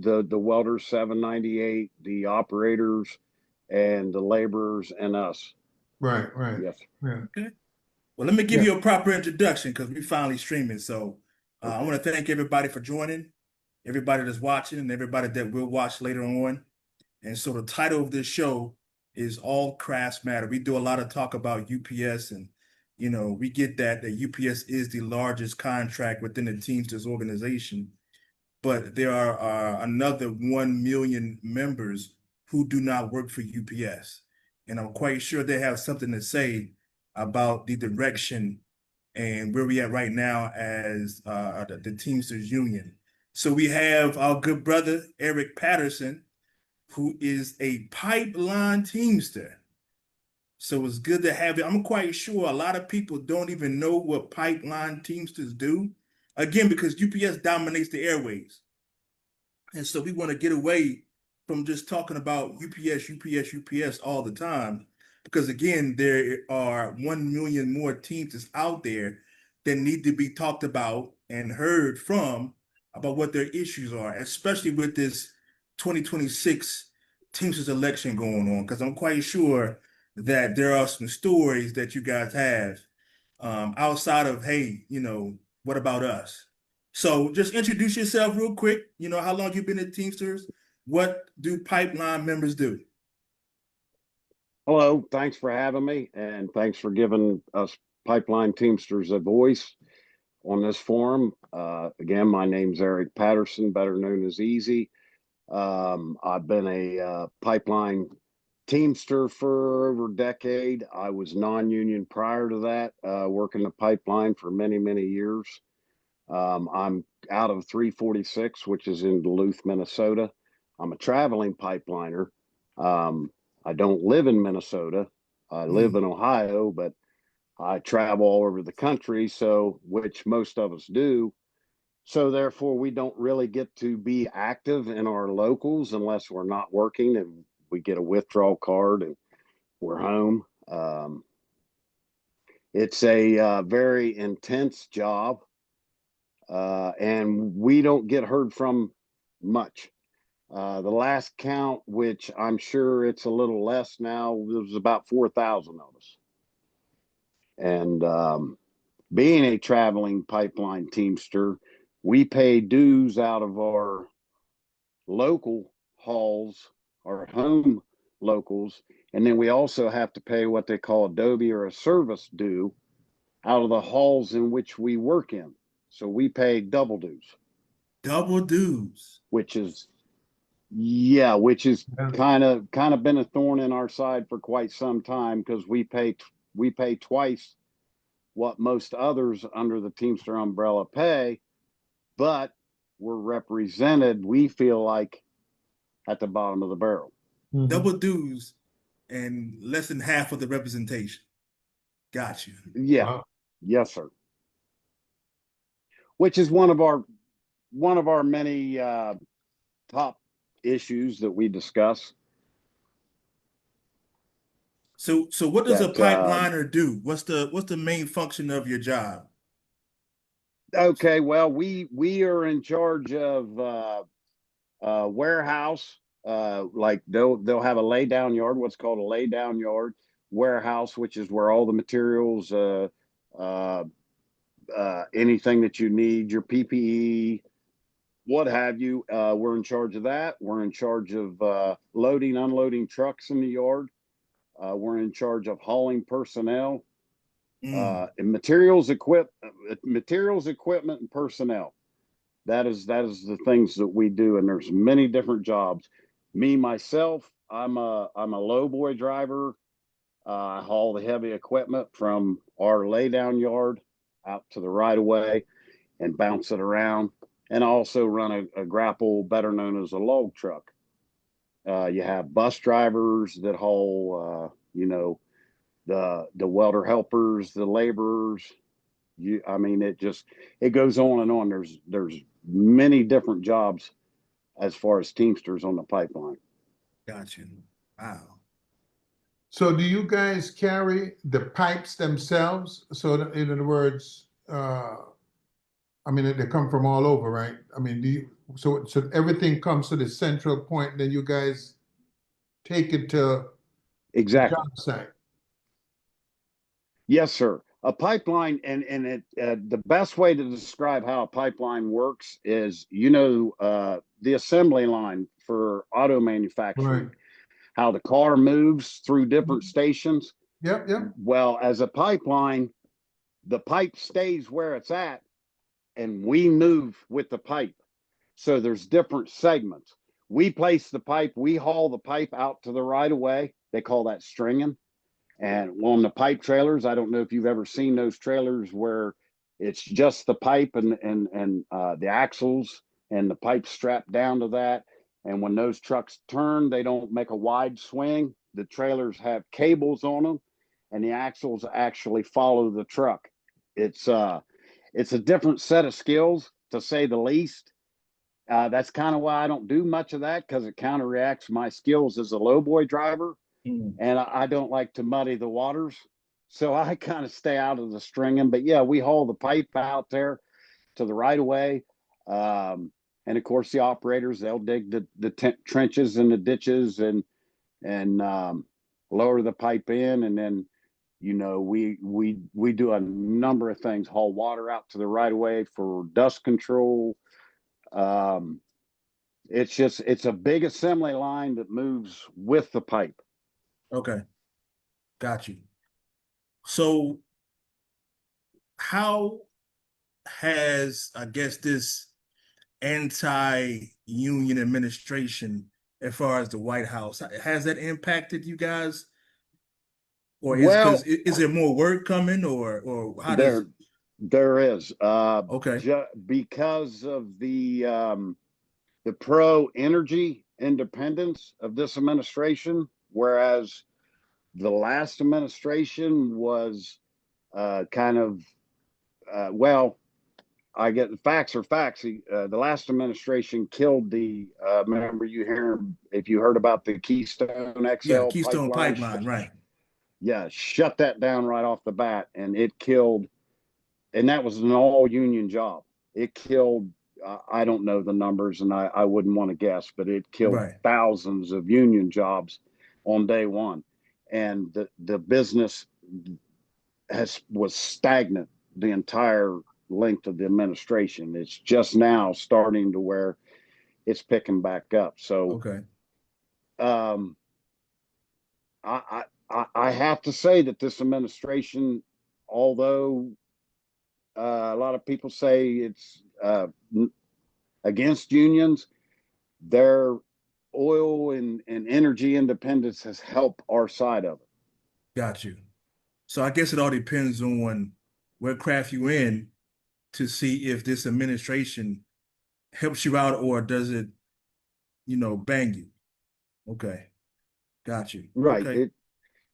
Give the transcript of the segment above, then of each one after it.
the welders 798, the operators, and the laborers, and us. Right, right. Yes. Yeah. Okay. Well, let me give Yeah. you a proper introduction because we finally streaming. So I want to thank everybody for joining, everybody that's watching, and everybody that will watch later on. And so the title of this show is All Crafts Matter. We do a lot of talk about UPS, and we get that UPS is the largest contract within the Teamsters organization, but there are another 1 million members who do not work for UPS. And I'm quite sure they have something to say about the direction and where we at right now as the Teamsters Union. So we have our good brother, Eric Patterson, who is a pipeline Teamster. So it's good to have it. I'm quite sure a lot of people don't even know what pipeline Teamsters do. Again, because UPS dominates the airways. And so we want to get away from just talking about UPS, UPS, UPS all the time. Because again, there are 1 million more Teamsters out there that need to be talked about and heard from about what their issues are, especially with this 2026 Teamsters election going on. Because I'm quite sure that there are some stories that you guys have outside of, hey, what about us? So just introduce yourself real quick. How long you been at Teamsters? What do pipeline members do? Hello, thanks for having me, and thanks for giving us Pipeline Teamsters a voice on this forum. Again, my name's Eric Patterson, better known as Easy. I've been a pipeline Teamster for over a decade. I was non-union prior to that, working the pipeline for many, many years. I'm out of 346, which is in Duluth, Minnesota. I'm a traveling pipeliner. I don't live in Minnesota. I live in Ohio, but I travel all over the country, so which most of us do. So therefore, we don't really get to be active in our locals unless we're not working and we get a withdrawal card and we're home. It's a very intense job, and we don't get heard from much. The last count, which I'm sure it's a little less now, was about 4,000 of us. And being a traveling pipeline Teamster, we pay dues out of our local hauls, our home locals, and then we also have to pay what they call a Dobie or a service due out of the halls in which we work in. So we pay double dues. Double dues. Which is kind of been a thorn in our side for quite some time because we pay twice what most others under the Teamster umbrella pay, but we're represented, we feel like, at the bottom of the barrel. Double dues and less than half of the representation. Got you. Yeah. Wow. Yes, sir. Which is one of our many top issues that we discuss. So what does a pipeliner do? What's the main function of your job? Okay, well, we are in charge of warehouse. Like they'll have a lay down yard, what's called a lay down yard, warehouse, which is where all the materials, anything that you need, your PPE, what have you, we're in charge of that. We're in charge of loading, unloading trucks in the yard. We're in charge of hauling personnel, and materials, equipment, and personnel. That is the things that we do, and there's many different jobs. Me myself, I'm a low boy driver. I haul the heavy equipment from our laydown yard out to the right of way and bounce it around. And I also run a grapple, better known as a log truck. You have bus drivers that haul, the welder helpers, the laborers. It goes on and on. There's many different jobs as far as Teamsters on the pipeline. Gotcha. Wow. So do you guys carry the pipes themselves? So in other words, I mean, they come from all over, right? I mean, so everything comes to the central point, then you guys take it to the Exactly. job site. Yes, sir. A pipeline, and the best way to describe how a pipeline works is, the assembly line for auto Right. manufacturing, how the car moves through different stations. Yep, yep. Well, as a pipeline, the pipe stays where it's at, and we move with the pipe. So there's different segments. We place the pipe, we haul the pipe out to the right of way. They call that stringing. And on the pipe trailers, I don't know if you've ever seen those trailers where it's just the pipe and the axles and the pipe strapped down to that. And when those trucks turn, they don't make a wide swing. The trailers have cables on them, and the axles actually follow the truck. It's it's a different set of skills, to say the least. That's kind of why I don't do much of that, because it counteracts my skills as a lowboy driver, Mm. and I don't like to muddy the waters. So I kind of stay out of the stringing. But yeah, we haul the pipe out there to the right of way. And of course, the operators, they'll dig the trenches and the ditches and lower the pipe in. And then, we do a number of things, haul water out to the right of way for dust control. Um, it's a big assembly line that moves with the pipe. Okay, got you. So how has, I guess, this anti-union administration, as far as the White House, has that impacted you guys? Or Well, is there more work coming, or how does? there is, Okay, because of the pro energy independence of this administration, whereas the last administration was kind of, well, I get the facts are facts. The last administration killed the. Remember, if you heard about the Keystone yeah, XL Keystone pipeline, Pipeline, right? yeah, shut that down right off the bat, and it killed. And that was an all union job. It killed. I don't know the numbers, and I wouldn't want to guess, but it killed Right. thousands of union jobs on day one, and the business was stagnant the entire length of the administration. It's just now starting to where it's picking back up. So, Okay. um, I have to say that this administration, although a lot of people say it's against unions, their oil and energy independence has helped our side of it. Got you. So I guess it all depends on what craft you in to see if this administration helps you out or does it, bang you. Okay. Got you. Right. Okay.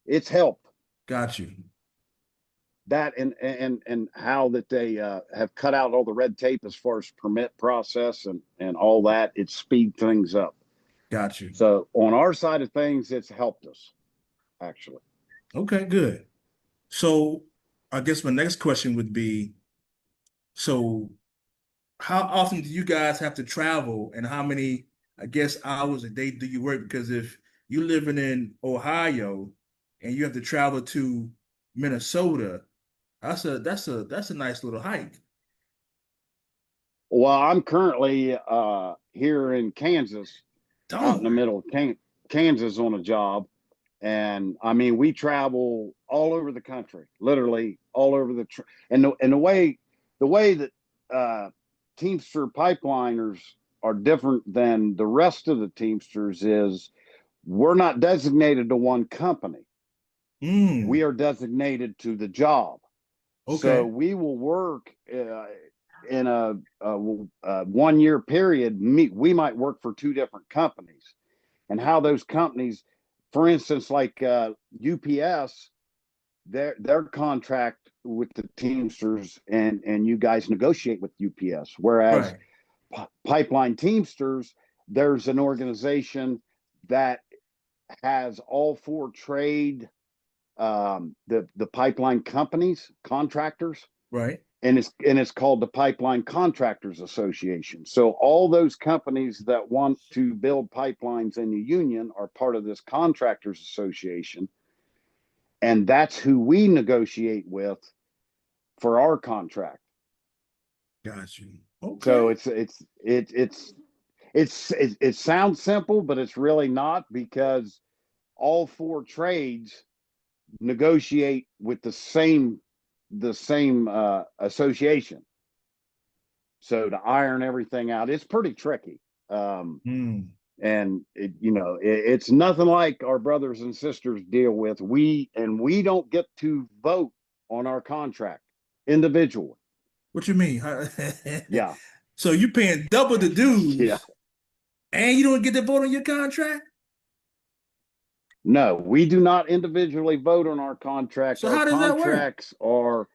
It's helped. Got you. That and how that they have cut out all the red tape as far as permit process and all that. It speed things up. Got you. So on our side of things, it's helped us, actually. Okay, good. So I guess my next question would be, so how often do you guys have to travel and how many, I guess, hours a day do you work? Because if you're living in Ohio and you have to travel to Minnesota, that's a nice little hike. Well, I'm currently here in Kansas, out in Oh, the middle of Kansas on a job. And I mean, we travel all over the country, literally all over and the way that Teamster pipeliners are different than the rest of the Teamsters is we're not designated to one company. We are designated to the job. So okay, we will work in a 1 year period. We might work for two different companies, and how those companies, for instance, like UPS, their contract with the Teamsters, and you guys negotiate with UPS. Whereas right, Pipeline Teamsters, there's an organization that has all four trade, the pipeline companies, contractors, right. and it's called the Pipeline Contractors Association. So all those companies that want to build pipelines in the union are part of this contractors association, and that's who we negotiate with for our contract. Got you. Okay. So it sounds simple, but it's really not, because all four trades negotiate with the same association. So to iron everything out, it's pretty tricky. And it's nothing like our brothers and sisters deal with. We don't get to vote on our contract individually. What you mean? Yeah. So you paying double the dues, Yeah. and you don't get to vote on your contract? No, we do not individually vote on our contract. So our how does that work? contracts are,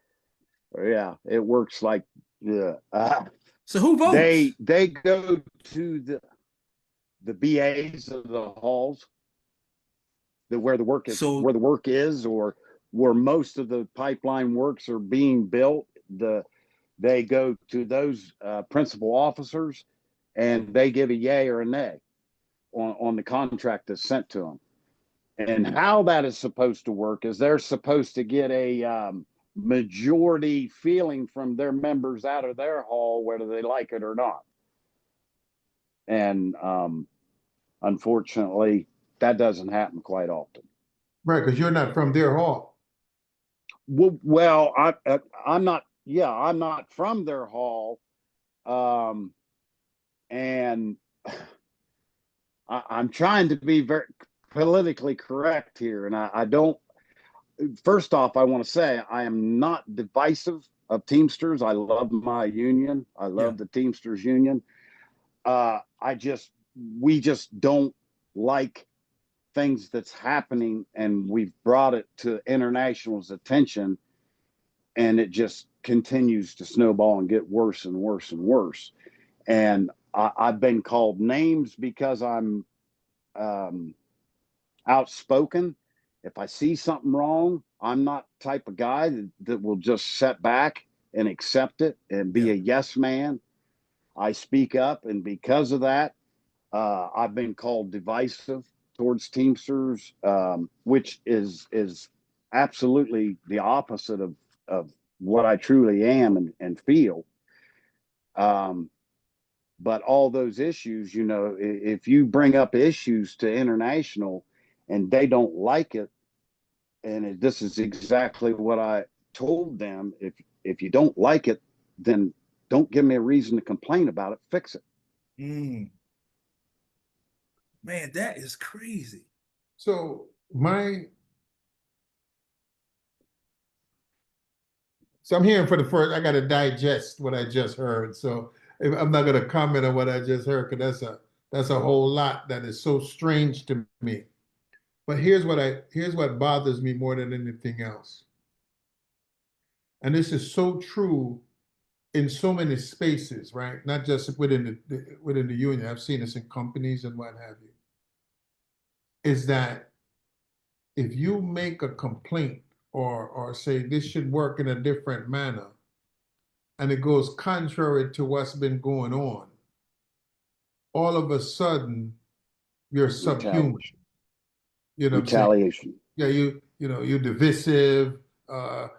yeah, it works like, yeah. So who votes? They go to the BAs of the halls, where the work is, or where most of the pipeline works are being built. They go to those principal officers, and they give a yay or a nay on the contract that's sent to them. And how that is supposed to work is they're supposed to get a majority feeling from their members out of their hall, whether they like it or not. And unfortunately, that doesn't happen quite often. Right, because you're not from their hall. Well, I'm not. Yeah, I'm not from their hall, and I'm trying to be very politically correct here, and I don't. First off, I want to say I am not divisive of Teamsters. I love my union. I love the Teamsters union. We just don't like things that's happening, and we've brought it to international's attention, and it just continues to snowball and get worse and worse and worse. And I've been called names because I'm outspoken. If I see something wrong, I'm not the type of guy that will just sit back and accept it and be a yes man. I speak up, and because of that, I've been called divisive towards Teamsters, which is absolutely the opposite of what I truly am and feel. But all those issues, if you bring up issues to international and they don't like it, and this is exactly what I told them, if you don't like it, then don't give me a reason to complain about it, fix it. Man, that is crazy. So I'm hearing for the first, I got to digest what I just heard. So I'm not going to comment on what I just heard, because that's a whole lot that is so strange to me. But here's what bothers me more than anything else. And this is so true in so many spaces, right? Not just within the union. I've seen this in companies and what have you. Is that if you make a complaint or say this should work in a different manner, and it goes contrary to what's been going on, all of a sudden you're subhuman. You know what I'm saying? Retaliation. Yeah, you're divisive. No.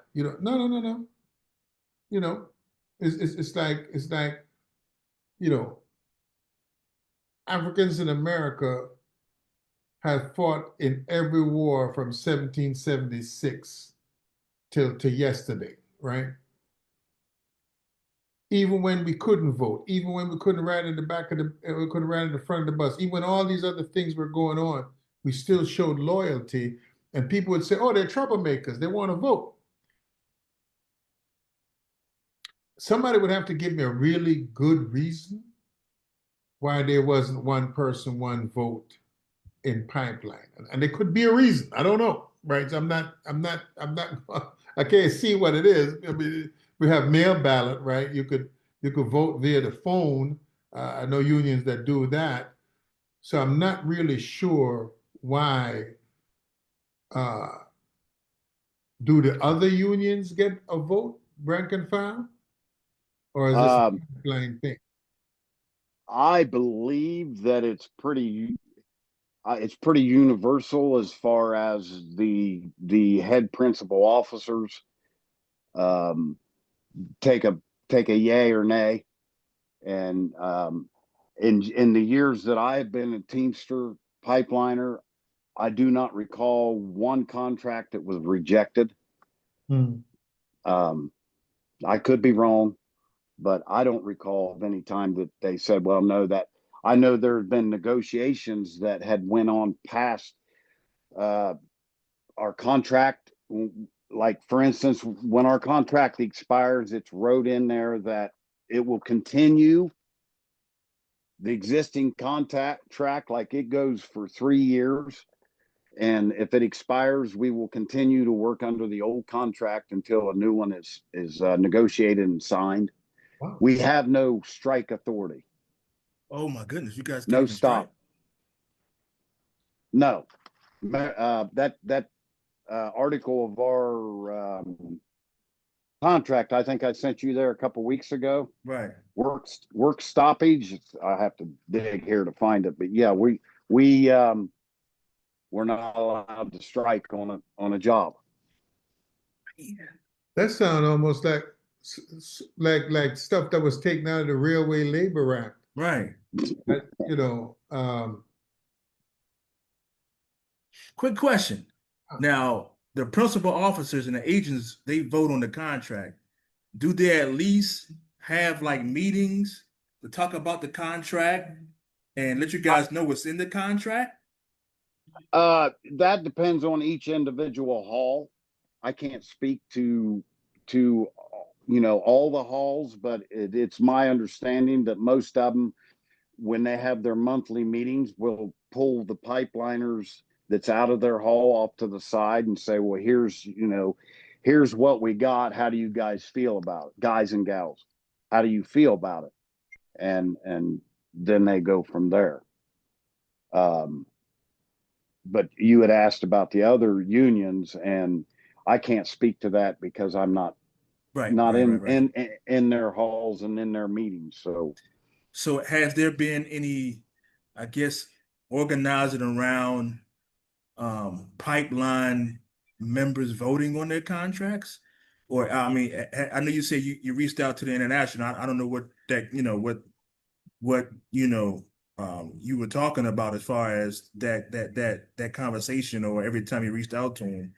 It's like, Africans in America have fought in every war from 1776 till to yesterday, right? Even when we couldn't vote, even when we couldn't ride in the we couldn't ride in the front of the bus, even when all these other things were going on, we still showed loyalty. And people would say, "Oh, they're troublemakers. They want to vote." Somebody would have to give me a really good reason why there wasn't one person, one vote in pipeline, and there could be a reason. I don't know, right? So I'm not. I can't see what it is. I mean, we have mail ballot, right? You could vote via the phone. I know unions that do that, so I'm not really sure why. Do the other unions get a vote, rank and file? or is this a pipeline thing? I believe that it's pretty universal as far as the head principal officers um, take a yay or nay. And in the years that I've been a Teamster pipeliner, I do not recall one contract that was rejected. Hmm. I could be wrong, but I don't recall of any time that they said, well, no, that I know there have been negotiations that had went on past uh, our contract. Like, for instance, when our contract expires, it's wrote in there that it will continue the existing contract track, like it goes for 3 years. And if it expires, we will continue to work under the old contract until a new one is negotiated and signed. Wow. We have no strike authority. Oh my goodness, you guys can't No even strike. stop. No. That article of our contract, I think I sent you there a couple weeks ago. Right. Work stoppage. I have to dig here to find it, but yeah, we're not allowed to strike on a job. That sounds almost like stuff that was taken out of the Railway Labor Act. Right. You know, Quick question. Now, the principal officers and the agents, they vote on the contract. Do they at least have like meetings to talk about the contract and let you guys know what's in the contract? That depends on each individual hall. I can't speak to all the halls, but it's my understanding that most of them, when they have their monthly meetings, will pull the pipeliners that's out of their hall off to the side and say, well, here's what we got. How do you guys feel about it? Guys and gals, how do you feel about it? And then they go from there. But you had asked about the other unions, and I can't speak to that because I'm not Right. in their halls and in their meetings. So has there been any, I guess, organizing around pipeline members voting on their contracts? Or I mean, I know you say you reached out to the international. I don't know what that, what you were talking about as far as that conversation or every time you reached out to him.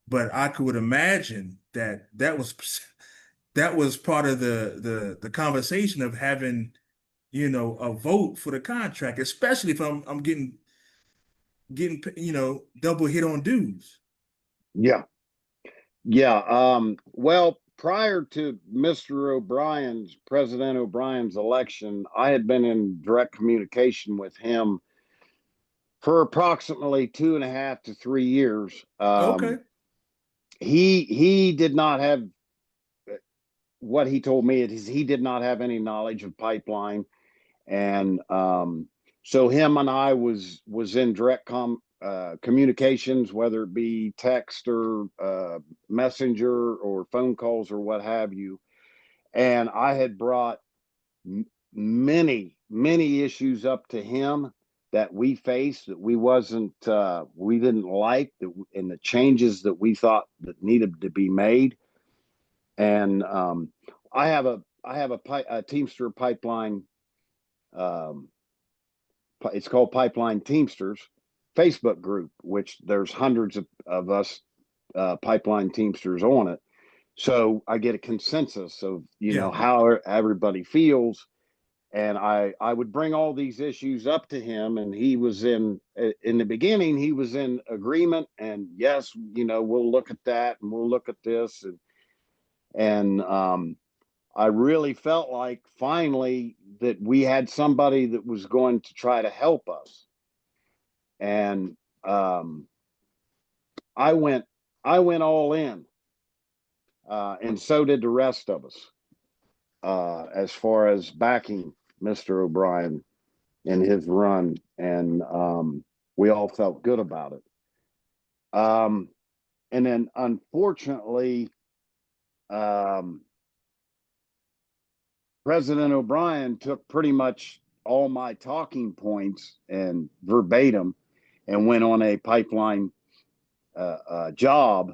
But I could imagine that was part of the conversation of having, a vote for the contract, especially if I'm getting double hit on dues. Yeah. Well, prior to President O'Brien's election, I had been in direct communication with him for approximately 2.5 to 3 years. Okay. He did not have, what he told me is he did not have any knowledge of pipeline. And so him and I was in direct communications, whether it be text or messenger or phone calls or what have you. And I had brought many issues up to him that we faced, that we didn't like, and the changes that we thought that needed to be made. And I have a Teamster pipeline. It's called Pipeline Teamsters Facebook group, which there's hundreds of us pipeline Teamsters on it. So I get a consensus of how everybody feels, and I would bring all these issues up to him, and he was in the beginning, he was in agreement, and yes, we'll look at that and we'll look at this, and I really felt like finally that we had somebody that was going to try to help us. And I went all in, and so did the rest of us, as far as backing Mr. O'Brien in his run, and we all felt good about it. And then, unfortunately, President O'Brien took pretty much all my talking points and verbatim and went on a pipeline job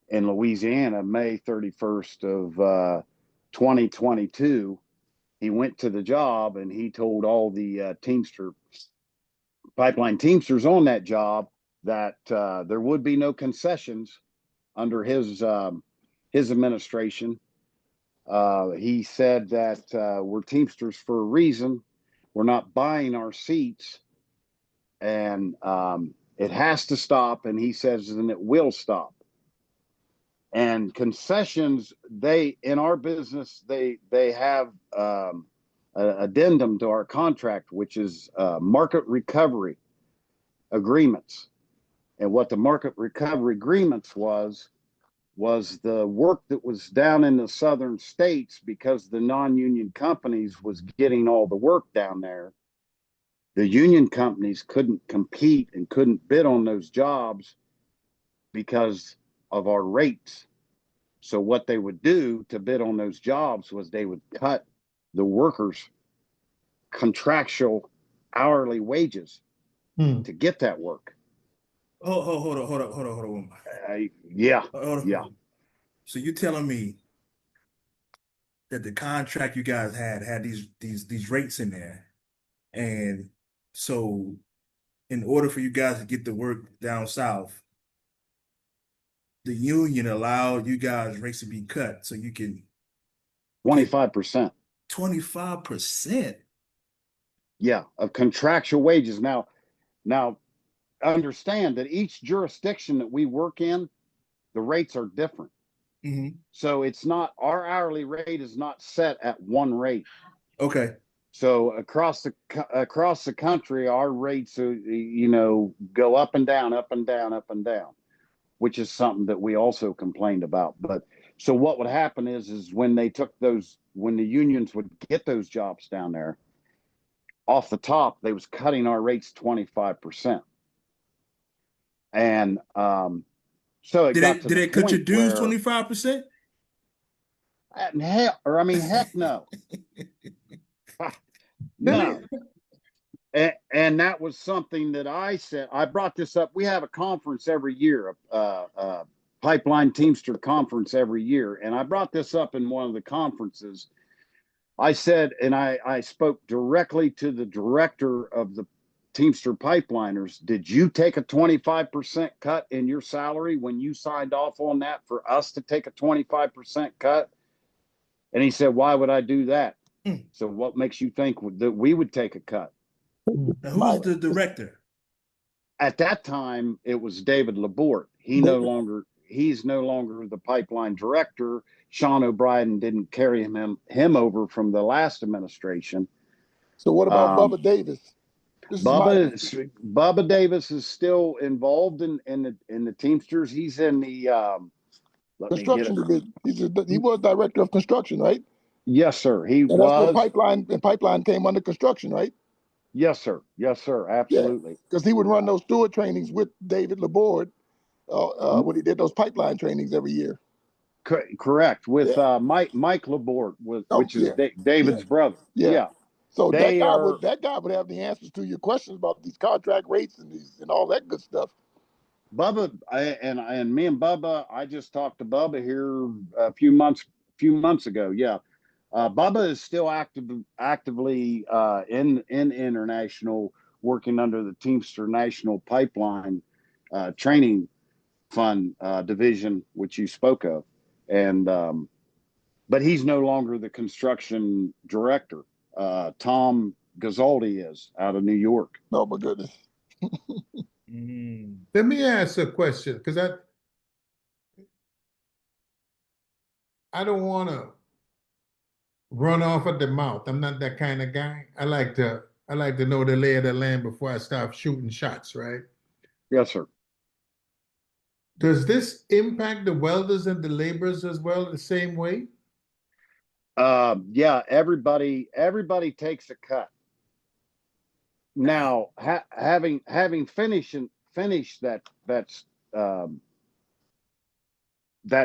in Louisiana, May 31st of 2022. He went to the job and he told all the pipeline Teamsters on that job that there would be no concessions under his administration. He said that we're Teamsters for a reason. We're not buying our seats, and it has to stop. And he says, and it will stop. And concessions, they in our business, they have an addendum to our contract, which is market recovery agreements. And what the market recovery agreements was the work that was down in the southern states, because the non-union companies was getting all the work down there. The union companies couldn't compete and couldn't bid on those jobs because of our rates. So what they would do to bid on those jobs was they would cut the workers' contractual hourly wages to get that work. Oh, hold on. Yeah. Hold on. Yeah. So you're telling me that the contract you guys had these rates in there, and so in order for you guys to get the work down south, the union allowed you guys rates to be cut so you can 25%. 25%. Yeah, of contractual wages. Now understand that each jurisdiction that we work in, the rates are different. Mm-hmm. So it's not, our hourly rate is not set at one rate. Okay. So across the country, our rates are, go up and down, up and down, up and down, which is something that we also complained about. But so what would happen is when they took those, when the unions would get those jobs down there, off the top, they was cutting our rates 25%. And so it got to the Did it cut your point dues where 25%? heck no. No. And that was something that I said. I brought this up. We have a conference every year, Pipeline Teamster conference every year. And I brought this up in one of the conferences. I said, and I spoke directly to the director of the Teamster Pipeliners. Did you take a 25% cut in your salary when you signed off on that for us to take a 25% cut? And he said, why would I do that? So what makes you think that we would take a cut? Now, who's the director? At that time, it was David Laborde. He's no longer the pipeline director. Sean O'Brien didn't carry him over from the last administration. So what about Bubba Davis? Bubba Davis is still involved in the Teamsters. He's in the construction division. He was director of construction, right? Yes, sir. He and was. That's when pipeline came under construction, right? Yes, sir. Yes, sir. Absolutely. Because he would run those steward trainings with David Laborde when he did those pipeline trainings every year. Correct. With Mike Laborde, which is David's brother. Yeah. So that guy would have the answers to your questions about these contract rates and all that good stuff. Bubba and me and Bubba, I just talked to Bubba here a few months ago. Yeah. Bubba is still actively in international, working under the Teamster National Pipeline Training Fund division, which you spoke of, and but he's no longer the construction director. Tom Gazzaldi is out of New York. Oh my goodness. Let me ask a question, because I don't want to run off at the mouth. I'm not that kind of guy. I like to know the lay of the land before I start shooting shots, right? Yes, sir. Does this impact the welders and the laborers as well the same way? Yeah, everybody takes a cut. Now, having finished that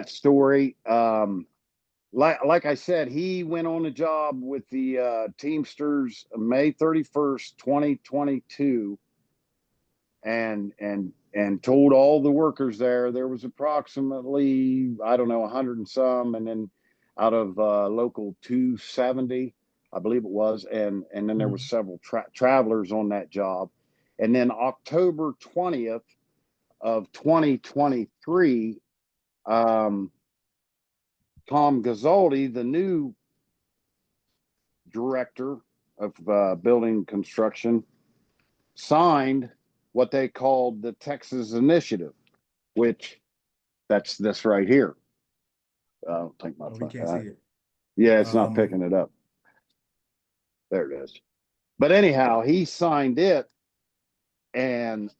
story, like I said, he went on a job with the Teamsters May 31st, 2022, and told all the workers there was approximately, I don't know, 100 and some, and then out of local 270, I believe it was, and then there was several travelers on that job. And then October 20th of 2023, Tom Gazzaldi, the new director of building construction, signed what they called the Texas Initiative, which that's this right here. I don't think my We can't see it. Yeah, it's not picking it up. There it is. But anyhow, he signed it, and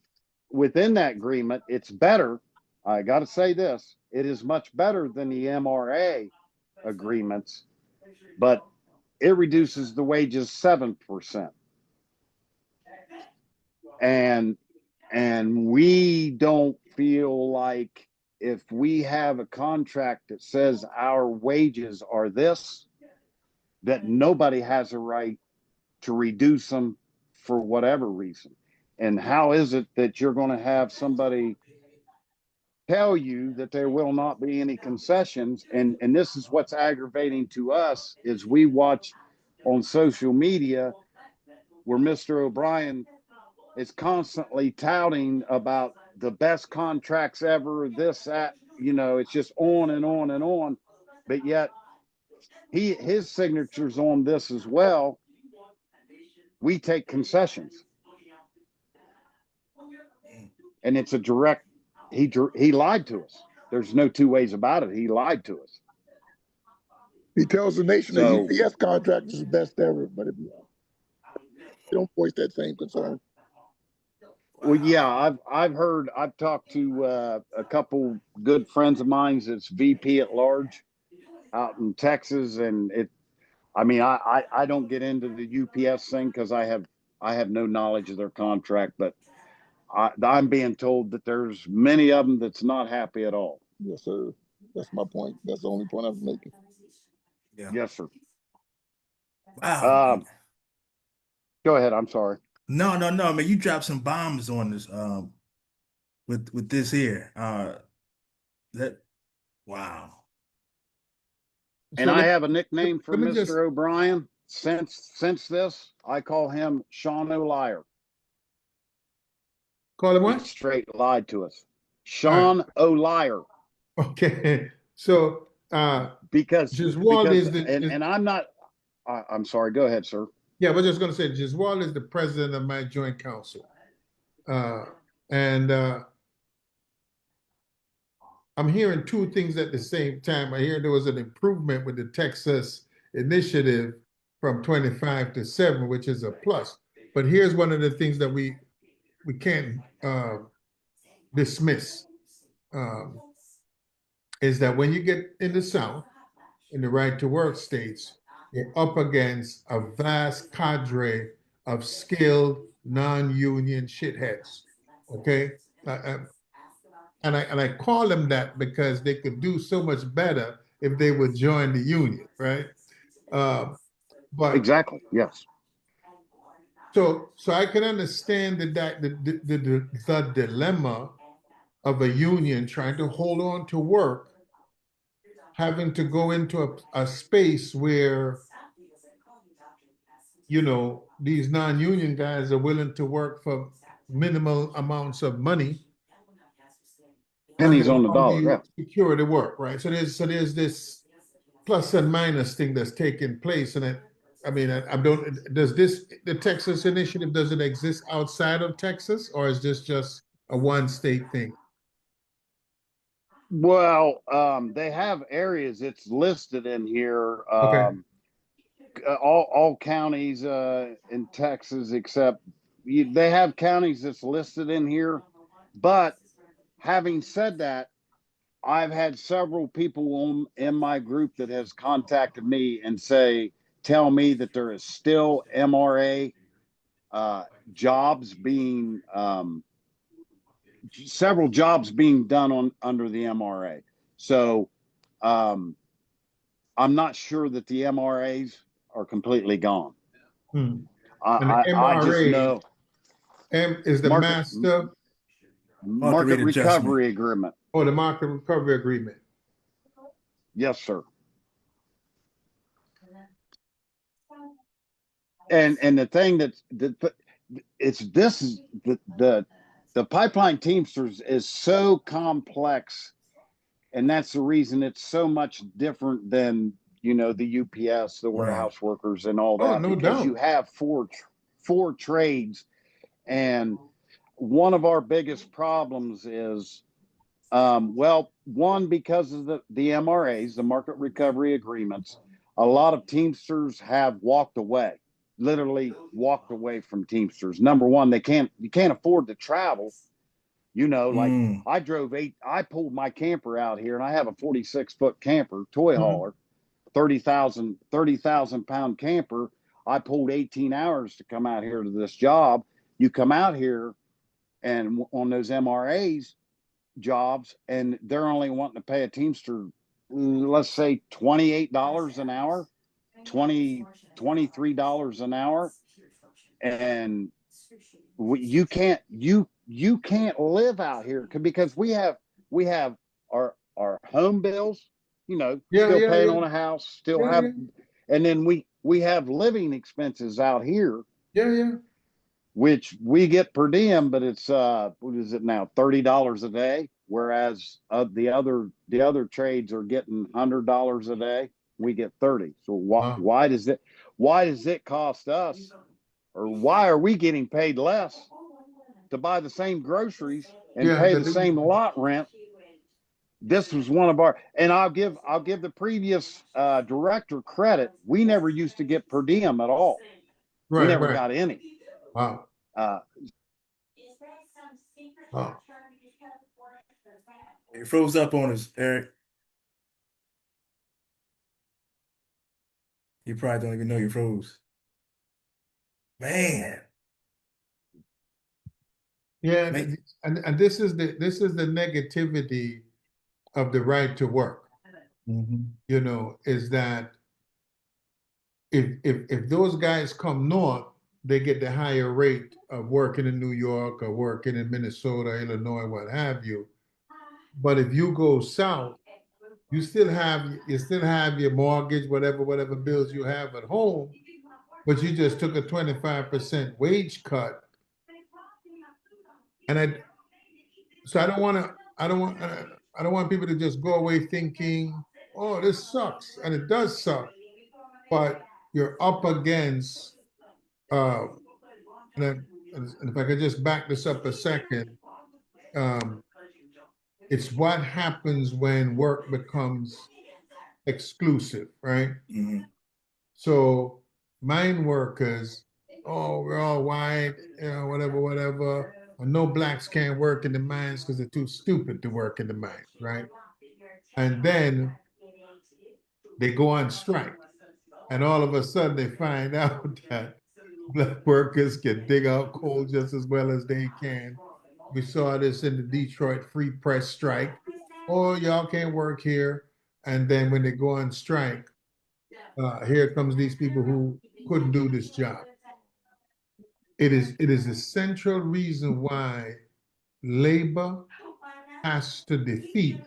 within that agreement, it's better. I got to say this: it is much better than the MRA agreements, but it reduces the wages 7%. And we don't feel like if we have a contract that says our wages are this, that nobody has a right to reduce them for whatever reason. And how is it that you're going to have somebody tell you that there will not be any concessions? And this is what's aggravating to us is we watch on social media where Mr. O'Brien is constantly touting about the best contracts ever, this, that, it's just on and on and on. But yet his signature's on this as well. We take concessions. And it's a direct, he lied to us. There's no two ways about it. He lied to us. He tells the nation the UPS contract is the best ever, but if you don't voice that same concern. Well, yeah, I've talked to a couple good friends of mine that's VP at large out in Texas, and I don't get into the UPS thing because I have no knowledge of their contract, but I'm being told that there's many of them that's not happy at all. Yes, sir. That's my point. That's the only point I'm making. Yeah. Yes, sir. Wow. Go ahead. I'm sorry. No, man. You dropped some bombs on this with this here. Wow. And I have a nickname for Mr. O'Brien. Since this, I call him Sean O'Liar. Call him what? He straight lied to us. Sean O'Liar. Okay. So because Giswald is the and I'm not I'm sorry, go ahead, sir. Yeah, we're just gonna say Giswald is the president of my joint council. And I'm hearing two things at the same time. I hear there was an improvement with the Texas initiative from 25 to 7, which is a plus. But here's one of the things that we can't dismiss is that when you get in the South, in the right to work states, you're up against a vast cadre of skilled non-union shitheads. Okay, and I call them that because they could do so much better if they would join the union, right? But exactly, yes. So I can understand the dilemma of a union trying to hold on to work, having to go into a space where these non-union guys are willing to work for minimal amounts of money. Pennies on the dollar, yeah. Secure the work, right? So there's this plus and minus thing that's taking place, and the Texas initiative, does it exist outside of Texas, or is this just a one state thing? Well, they have areas it's listed in here. Okay. All counties in Texas, except they have counties that's listed in here. But having said that, I've had several people in my group that has contacted me and tell me that there is still MRA jobs being several jobs being done under the MRA. So I'm I'm not sure that the MRAs are completely gone. And I just MRA know is the market master market rate adjustment. recovery agreement. or the market recovery agreement. Yes, sir. And the thing that it's this is the pipeline Teamsters is so complex, and that's the reason it's so much different than the UPS, the warehouse workers, and all Oh, that, no because doubt. you have four trades, and one of our biggest problems is one, because of the MRAs, the market recovery agreements. A lot of Teamsters have walked away, literally walked away from Teamsters. Number one, you can't afford to travel. Like I pulled my camper out here, and I have a 46-foot camper, toy hauler, 30,000 pound camper. I pulled 18 hours to come out here to this job. You come out here, and on those MRAs jobs, and they're only wanting to pay a Teamster, let's say $28 an hour, $23 an hour, and you can't live out here because we have our home bills, still paying on a house, still have, and then we have living expenses out here. Which we get per diem, but it's what is it now, $30 a day, whereas the other trades are getting $100 a day. We get 30. So why does it cost us, or why are we getting paid less to buy the same groceries and pay the same lot rent? This was one of our, and I'll give the previous director credit. We never used to get per diem at all. We never got any. Wow. You froze up on us, Eric. You probably don't even know you froze. Man. Yeah, and this is the negativity of the right to work. Is that if those guys come north, they get the higher rate of working in New York or working in Minnesota, Illinois, what have you. But if you go south, you still have your mortgage, whatever bills you have at home, but you just took a 25% wage cut. And I don't want people to just go away thinking, oh, this sucks. And it does suck. But you're up against and if I could just back this up a second, it's what happens when work becomes exclusive, right? So mine workers, oh, we're all white, whatever. Or no blacks can't work in the mines because they're too stupid to work in the mines, right? And then they go on strike. And all of a sudden they find out that black workers can dig out coal just as well as they can. We saw this in the Detroit Free Press strike. Oh, y'all can't work here. And then when they go on strike, here comes these people who couldn't do this job. It is a central reason why labor has to defeat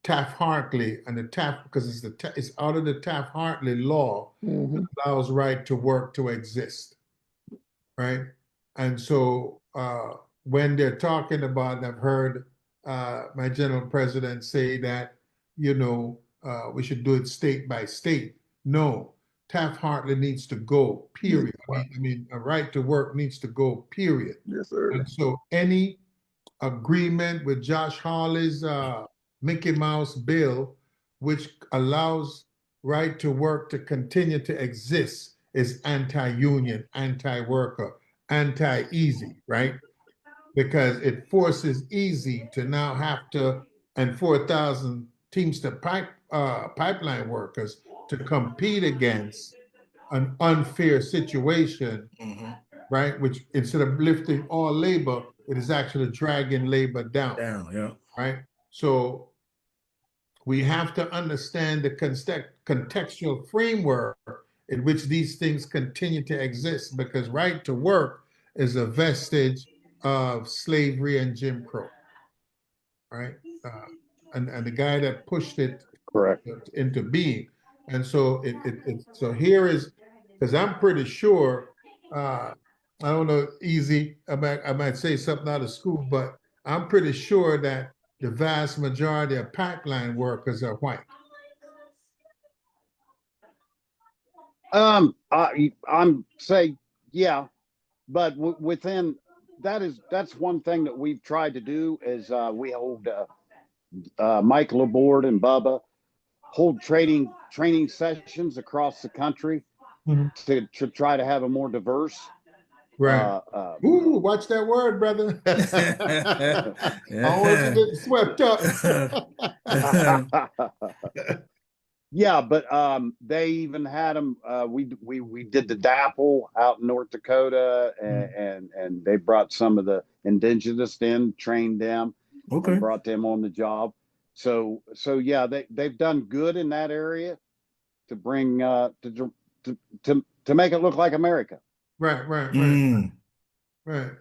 Taft-Hartley and the Taft, because it's out of the Taft-Hartley law that allows right to work to exist, right? And so when they're talking about, and I've heard my general president say that, we should do it state by state. No, Taft-Hartley needs to go, period. I mean, a right to work needs to go, period. Yes, sir. And so any agreement with Josh Hawley's Mickey Mouse bill, which allows right to work to continue to exist, is anti-union, anti-worker, anti-easy, right? Because it forces Easy to now have to, and 4,000 Teamster pipeline workers to compete against an unfair situation, right? Which instead of lifting all labor, it is actually dragging labor down. Yeah. Right? So we have to understand the contextual framework in which these things continue to exist, because right to work is a vestige of slavery and Jim Crow, right? And the guy that pushed it Correct. into being. And so so here is, because I'm pretty sure, I don't know, easy, I might say something out of school, but I'm pretty sure that the vast majority of pipeline workers are white. I'm say, yeah, but within that's one thing that we've tried to do is we hold Mike Laborde and Bubba hold training sessions across the country Mhm. to try to have a more diverse. Right. Ooh, watch that word, brother. I don't want you getting swept up. Yeah, but they even had them. We did the DAPL out in North Dakota, and they brought some of the indigenous in, trained them, Okay. and brought them on the job. So yeah, they've done good in that area to bring to make it look like America. Right. Right.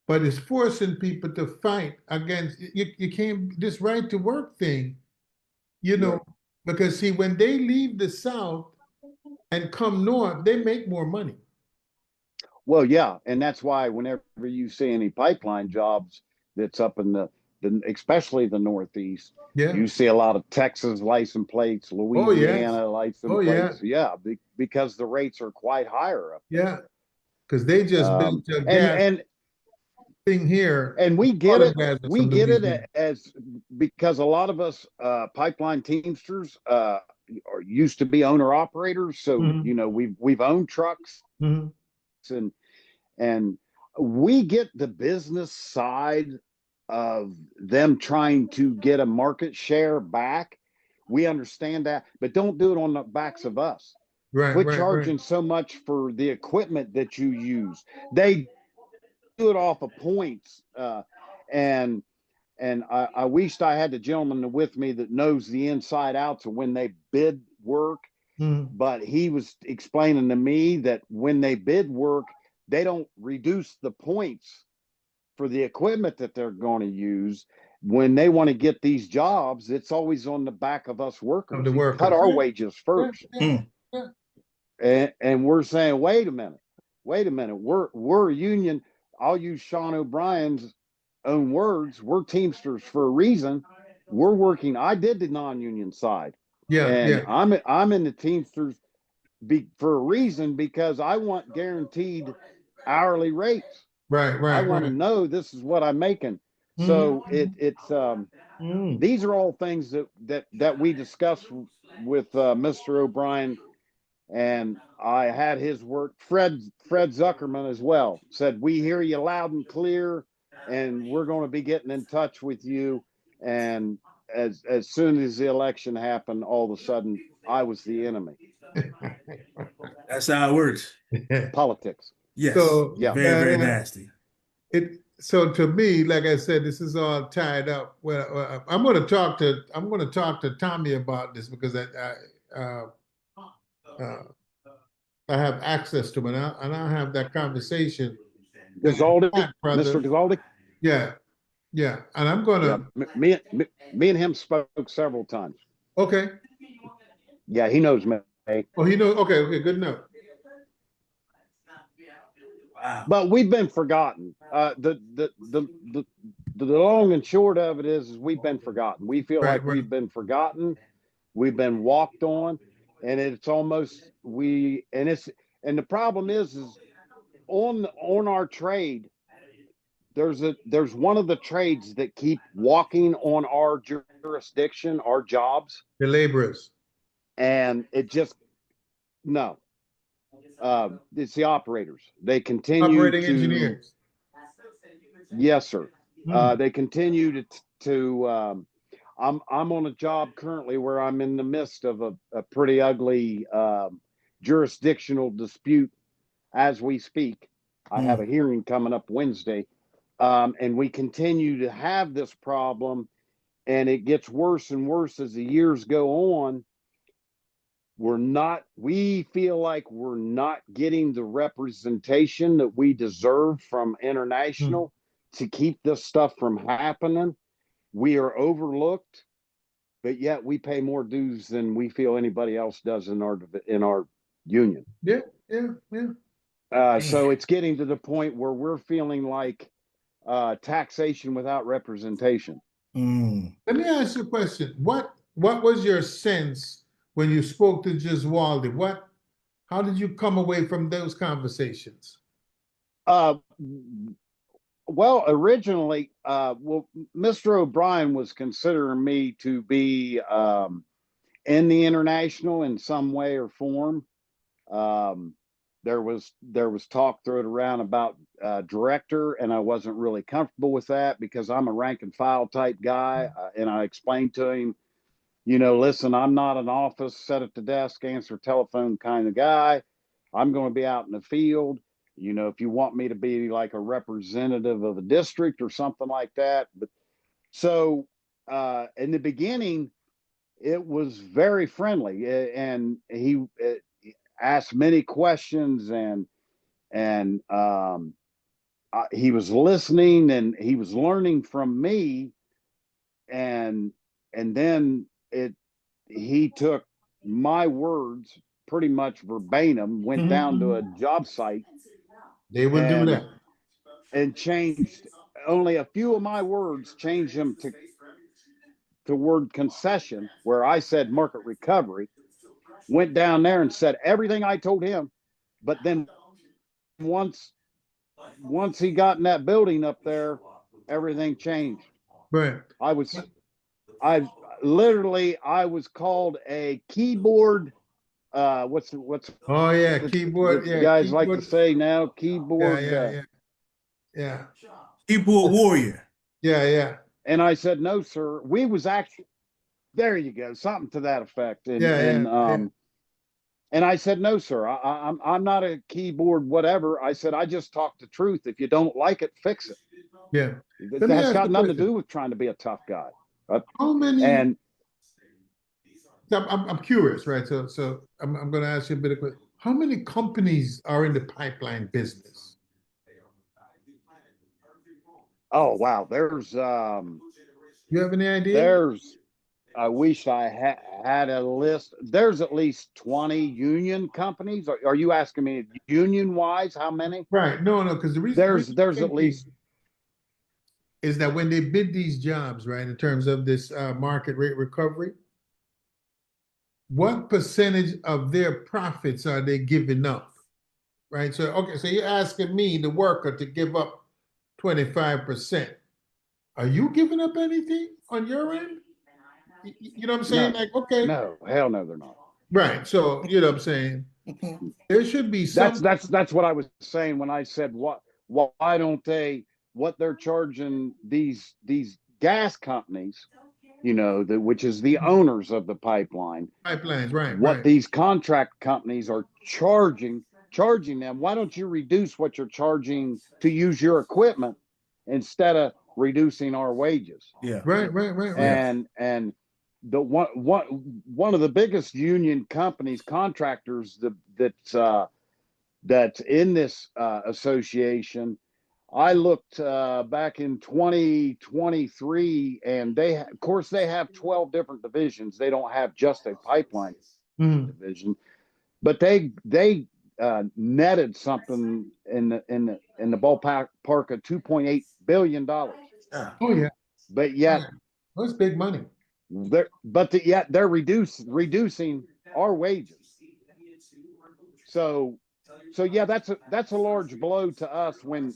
But it's forcing people to fight against you can't, this right to work thing, Right. because see, when they leave the South and come north, they make more money. Well, yeah, and that's why whenever you see any pipeline jobs that's up in the especially the Northeast, Yeah. you see a lot of Texas license plates, Oh yes. Louisiana license Oh yeah. plates. Yeah, because the rates are quite higher up Yeah. Because they just built a gas and thing here. and we get All the it. gas is We from get Louisiana. it as because a lot of us pipeline teamsters used to be owner operators, so we've owned trucks Mhm. and we get the business side of them trying to get a market share back. We understand that, but don't do it on the backs of us. Quit charging so much for the equipment that you use. They do it off of points, and I wished I had the gentleman with me that knows the inside outs of when they bid work. Mhm. But he was explaining to me that when they bid work, they don't reduce the points for the equipment that they're going to use. When they want to get these jobs, it's always on the back of us workers. Of the You workers. cut our Yeah. wages first. Yeah. And we're saying, wait a minute. We're a union. I'll use Sean O'Brien's own words. We're Teamsters for a reason. We're working. I did the non-union side. Yeah. And Yeah. I'm in the Teamsters for a reason, because I want guaranteed hourly rates. Right. I want to know this is what I'm making. So it's these are all things that we discussed with Mr. O'Brien, and I had his work. Fred Zuckerman as well said, we hear you loud and clear, and we're going to be getting in touch with you. And as soon as the election happened, all of a sudden I was the enemy. That's how it works. Politics. Yes. So yeah, very nasty. So to me, like I said, this is all tied up. Well, I'm going to talk to Tommy about this, because I have access to him, and I'll have that conversation with Gazaldi, Pat, brother. Mr. Gazaldi. Yeah, and I'm Yeah, gonna. me and him spoke several times. Okay. Yeah, he knows me. Oh, he knows. Okay, good enough. Wow. But we've been forgotten. The long and short of it is we've been forgotten. We feel like we've been forgotten. We've been walked on, and it's almost and the problem is on our trade. There's one of the trades that keep walking on our jurisdiction, our jobs. The laborers. And it just no. It's the operators. They continue Operating engineers. Yes, sir. They continue to I'm on a job currently where I'm in the midst of a pretty ugly jurisdictional dispute as we speak. I have a hearing coming up Wednesday, and we continue to have this problem. and it gets worse and worse as the years go on. We feel like we're not getting the representation that we deserve from international to keep this stuff from happening. We are overlooked, but yet we pay more dues than we feel anybody else does in our union. Yeah. So it's getting to the point where we're feeling like taxation without representation. Let me ask you a question. What was your sense when you spoke to Giswaldi? How did you come away from those conversations? Well, originally, Mr. O'Brien was considering me to be in the international in some way or form. There was talk thrown around about director, and I wasn't really comfortable with that because I'm a rank and file type guy, and I explained to him, listen, I'm not an office, sit at the desk, answer telephone kind of guy. I'm going to be out in the field. If you want me to be like a representative of a district or something like that. But so in the beginning, it was very friendly, and he asked many questions, and he was listening, and he was learning from me, and then he took my words pretty much verbatim, went down to a job site. They will do that. And changed only a few of my words, changed them to word concession, where I said market recovery, went down there and said everything I told him. But then once he got in that building up there, everything changed. Right. I was called a keyboard. What's oh yeah, keyboard. Yeah, guys keyboard. like to say now, keyboard. Yeah. Keyboard warrior. Yeah. And I said, no, sir. We was actually, there you go, something to that effect. And and I said, no, sir. I'm not a keyboard whatever. I said, I just talk the truth. If you don't like it, fix it. Yeah. That's got nothing to do with trying to be a tough guy. How many? And I'm curious, right? So I'm going to ask you a bit of question. How many companies are in the pipeline business? Oh wow, there's you have any idea? I wish I had a list. There's at least 20 union companies. Are you asking me union wise how many? Right. No, because the reason there's at least is that when they bid these jobs, right, in terms of this market rate recovery, what percentage of their profits are they giving up? Right. So so you're asking me, the worker, to give up 25%. Are you giving up anything on your end? You know what I'm saying? No, like, okay. No, hell no, they're not. Right. So you know what I'm saying? There should be some. That's what I was saying when I said why don't they, what they're charging these gas companies, which is the owners of the pipelines, right? What these contract companies are charging them. Why don't you reduce what you're charging to use your equipment instead of reducing our wages? Yeah. Right. And the one of the biggest union companies, contractors that's in this association, I looked back in 2023, and of course they have 12 different divisions. They don't have just a pipeline division, but they netted something in the ballpark of $2.8 billion. Oh yeah. But yet that's big money. Yet they're reducing our wages. So yeah, that's a large blow to us when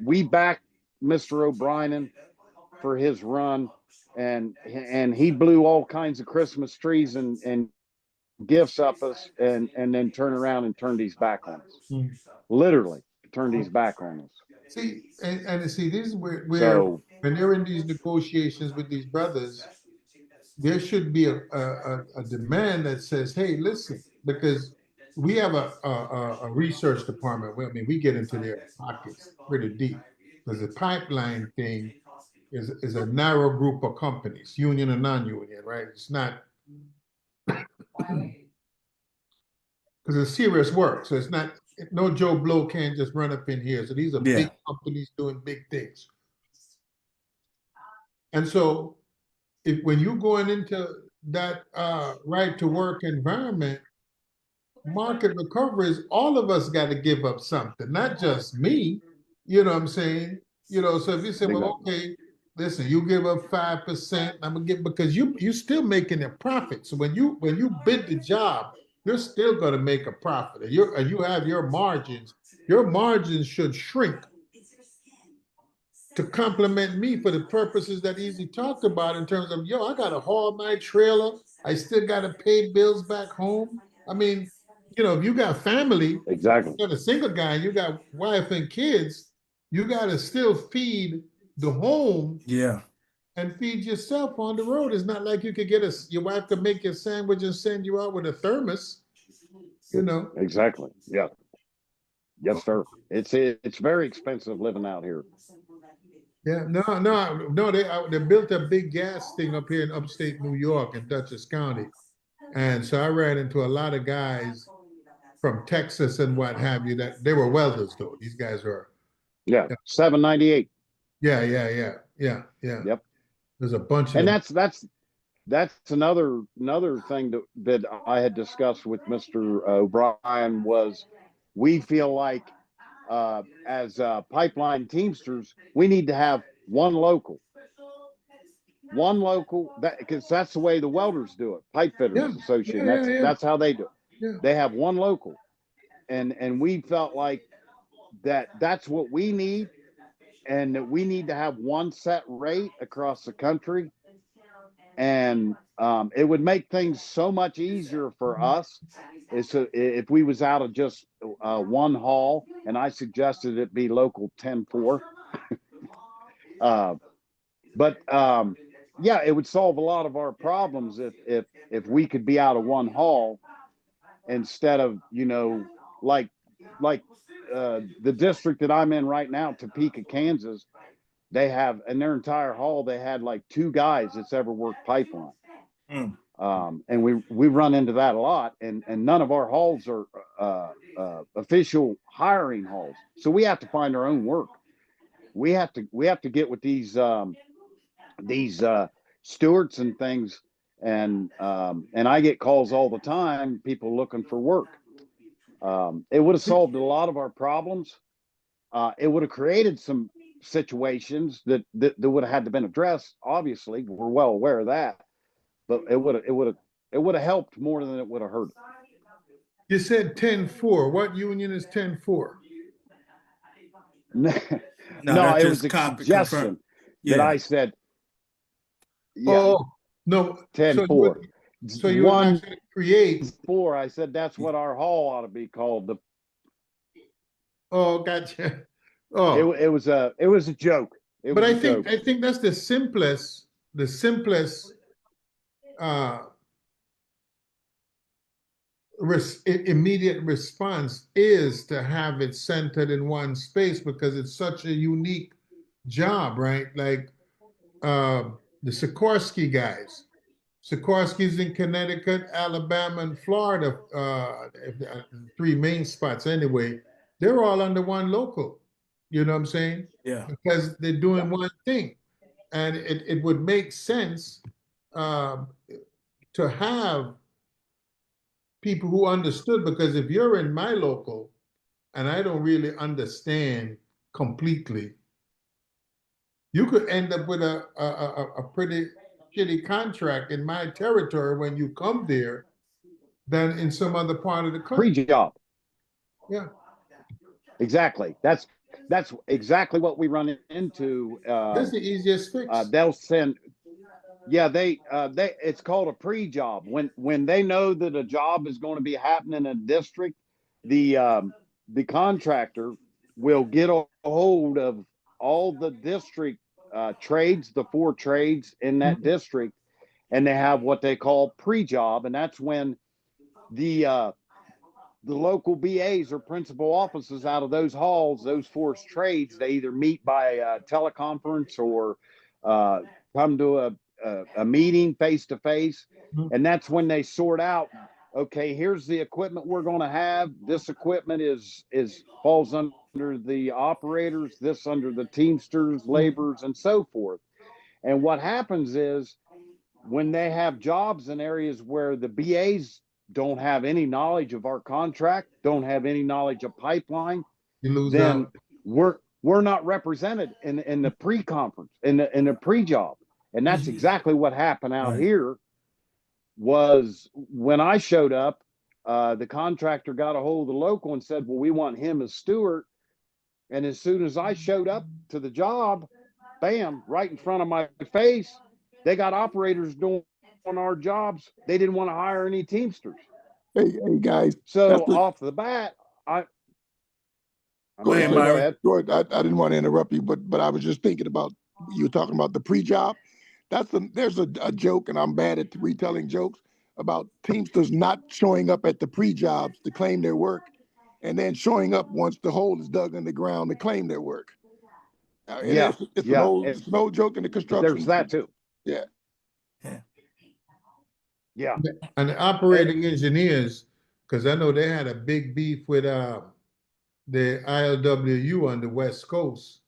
we back Mr. O'Brien for his run, and he blew all kinds of Christmas trees and gifts up us, and then turn around and turn these back on us. Literally turn these back on us. See, and see, this is where when they're in these negotiations with these brothers, there should be a demand that says, hey, listen, because we have a research department. I mean, we get into their pockets pretty deep, because the pipeline thing is a narrow group of companies, union and non-union, right? It's not because it's serious work. So it's not no Joe Blow can't just run up in here. So these are Yeah. big companies doing big things. And so if when you're going into that right to work environment, market recovery is all of us got to give up something, not just me. You know what I'm saying? You know, so if you say, well, okay, listen, you give up 5%, I'm gonna give because you still making a profit. So when you bid the job, you're still gonna make a profit. And you have your margins should shrink to complement me for the purposes that Easy talked about in terms of, yo, I gotta haul my trailer, I still gotta pay bills back home. I mean, you know, if you got family, Exactly. you got a single guy, you got wife and kids, you gotta still feed the home Yeah. and feed yourself on the road. It's not like you could get your wife could make you a sandwich and send you out with a thermos, you know. Exactly. Yeah. Yes, sir. It's very expensive living out here. Yeah, no. They built a big gas thing up here in upstate New York in Dutchess County, and so I ran into a lot of guys from Texas and what have you that they were welders though. These guys were. Yeah. 798. Yeah. Yep. There's a bunch of And them. that's another thing that I had discussed with Mr. O'Brien was we feel like as pipeline Teamsters, we need to have one local that because that's the way the welders do it, Pipe Yeah, Fitters Association. yeah. That's how they do it. Yeah. They have one local, and we felt like that's what we need, and that we need to have one set rate across the country, and it would make things so much easier for us if we was out of just one haul, and I suggested it be local 10-4. But yeah, it would solve a lot of our problems if we could be out of one haul instead of like the district that I'm in right now, Topeka, Kansas. They have in their entire haul they had like 2 guys that's ever worked pipeline. Mm. And we run into that a lot, and none of our hauls are official hiring hauls, so we have to find our own work. We have to get with these stewards and things, and I get calls all the time, people looking for work. It would have solved a lot of our problems. It would have created some situations that would have had to been addressed. Obviously, we're well aware of that, but it would have helped more than it would have hurt. You said 10-4. What union is 10-4? No, that's it was just a suggestion that I said. Yeah, Oh no. 10-4. So you would actually create 4. I said that's what our hall ought to be called. Oh, gotcha. Oh, it was a joke. But I think that's the simplest uh immediate response is to have it centered in one space because it's such a unique job, right? Like the Sikorsky guys. Sikorsky's in Connecticut, Alabama, and Florida, 3 main spots anyway. They're all under one local. You know what I'm saying? Yeah. Because they're doing one thing. And it would make sense to have people who understood, because if you're in my local and I don't really understand completely, you could end up with a pretty shitty contract in my territory when you come there than in some other part of the country. Pre-job. Yeah. Exactly. That's exactly what we run into. That's the easiest fix. They'll send. Yeah, they it's called a pre-job. When they know that a job is going to be happening in a district, the contractor will get a hold of all the district trades, the 4 trades in that district, and they have what they call pre-job, and that's when the local BAs or principal offices out of those halls, those 4 trades, they either meet by teleconference or come to a meeting face to face, and that's when they sort out. Okay, here's the equipment we're going to have. This equipment is falls under the operators. This under the Teamsters, laborers, and so forth. And what happens is when they have jobs in areas where the BAs don't have any knowledge of our contract, don't have any knowledge of pipeline, You lose then out. we're not represented in the pre-conference, in the pre-job. And that's exactly what happened out Right. here. Was when I showed up, the contractor got a hold of the local and said, well, we want him as steward. And as soon as I showed up to the job, bam, right in front of my face, they got operators doing our jobs. They didn't want to hire any Teamsters. Hey, guys. So off the bat, Go ahead, sorry, Myron. Go ahead. I didn't want to interrupt you, but I was just thinking about, you were talking about the pre-job. There's a joke, and I'm bad at retelling jokes, about Teamsters not showing up at the pre-jobs to claim their work, and then showing up once the hole is dug in the ground to claim their work. Yeah, it's yeah. an old joke in the construction. There's that too. Yeah. Yeah. And the operating engineers, because I know they had a big beef with the ILWU on the West Coast,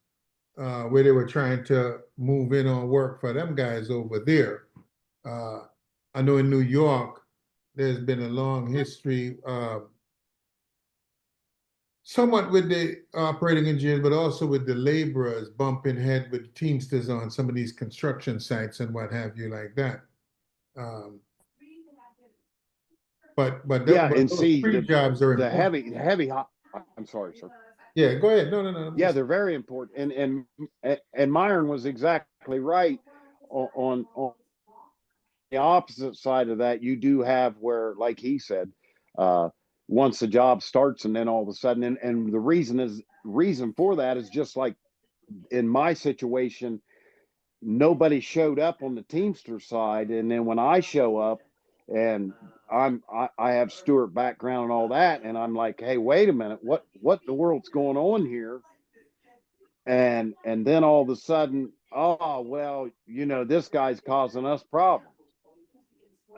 where they were trying to move in on work for them guys over there. I know in New York, there's been a long history, somewhat with the operating engineers, but also with the laborers bumping head with Teamsters on some of these construction sites and what have you like that. But Yeah, and those see, jobs are the important. heavy. I'm sorry, sir. Yeah, go ahead. No. Yeah, they're very important. And Myron was exactly right. On the opposite side of that, you do have where, like he said, once the job starts, and then all of a sudden, and the reason for that is just like in my situation, nobody showed up on the Teamster side, and then when I show up, and I have Stewart background and all that, and I'm like, hey, wait a minute, what in the world's going on here? And then all of a sudden, oh well, this guy's causing us problems.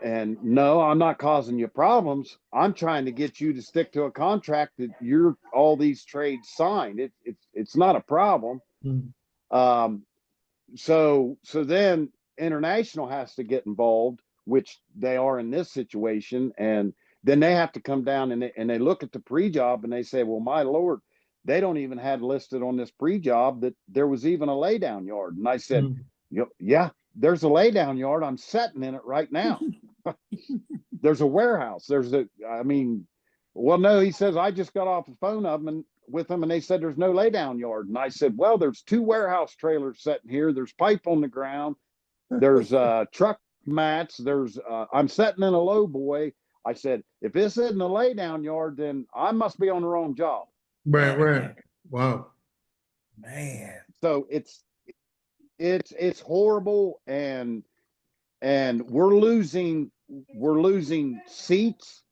And no, I'm not causing you problems. I'm trying to get you to stick to a contract that you're all these trades signed. It's not a problem. Mm. So then international has to get involved, which they are in this situation, and then they have to come down and they look at the pre-job and they say, well, my Lord, they don't even have listed on this pre-job that there was even a laydown yard. And I said, yeah, there's a laydown yard. I'm sitting in it right now. There's a warehouse. Well, no, he says, I just got off the phone with them and they said there's no laydown yard. And I said, well, there's 2 warehouse trailers sitting here. There's pipe on the ground. There's truck mats. I'm sitting in a low boy. I said, if this isn't a laydown yard, then I must be on the wrong job. Right. Wow. Man. So it's horrible, and we're losing seats,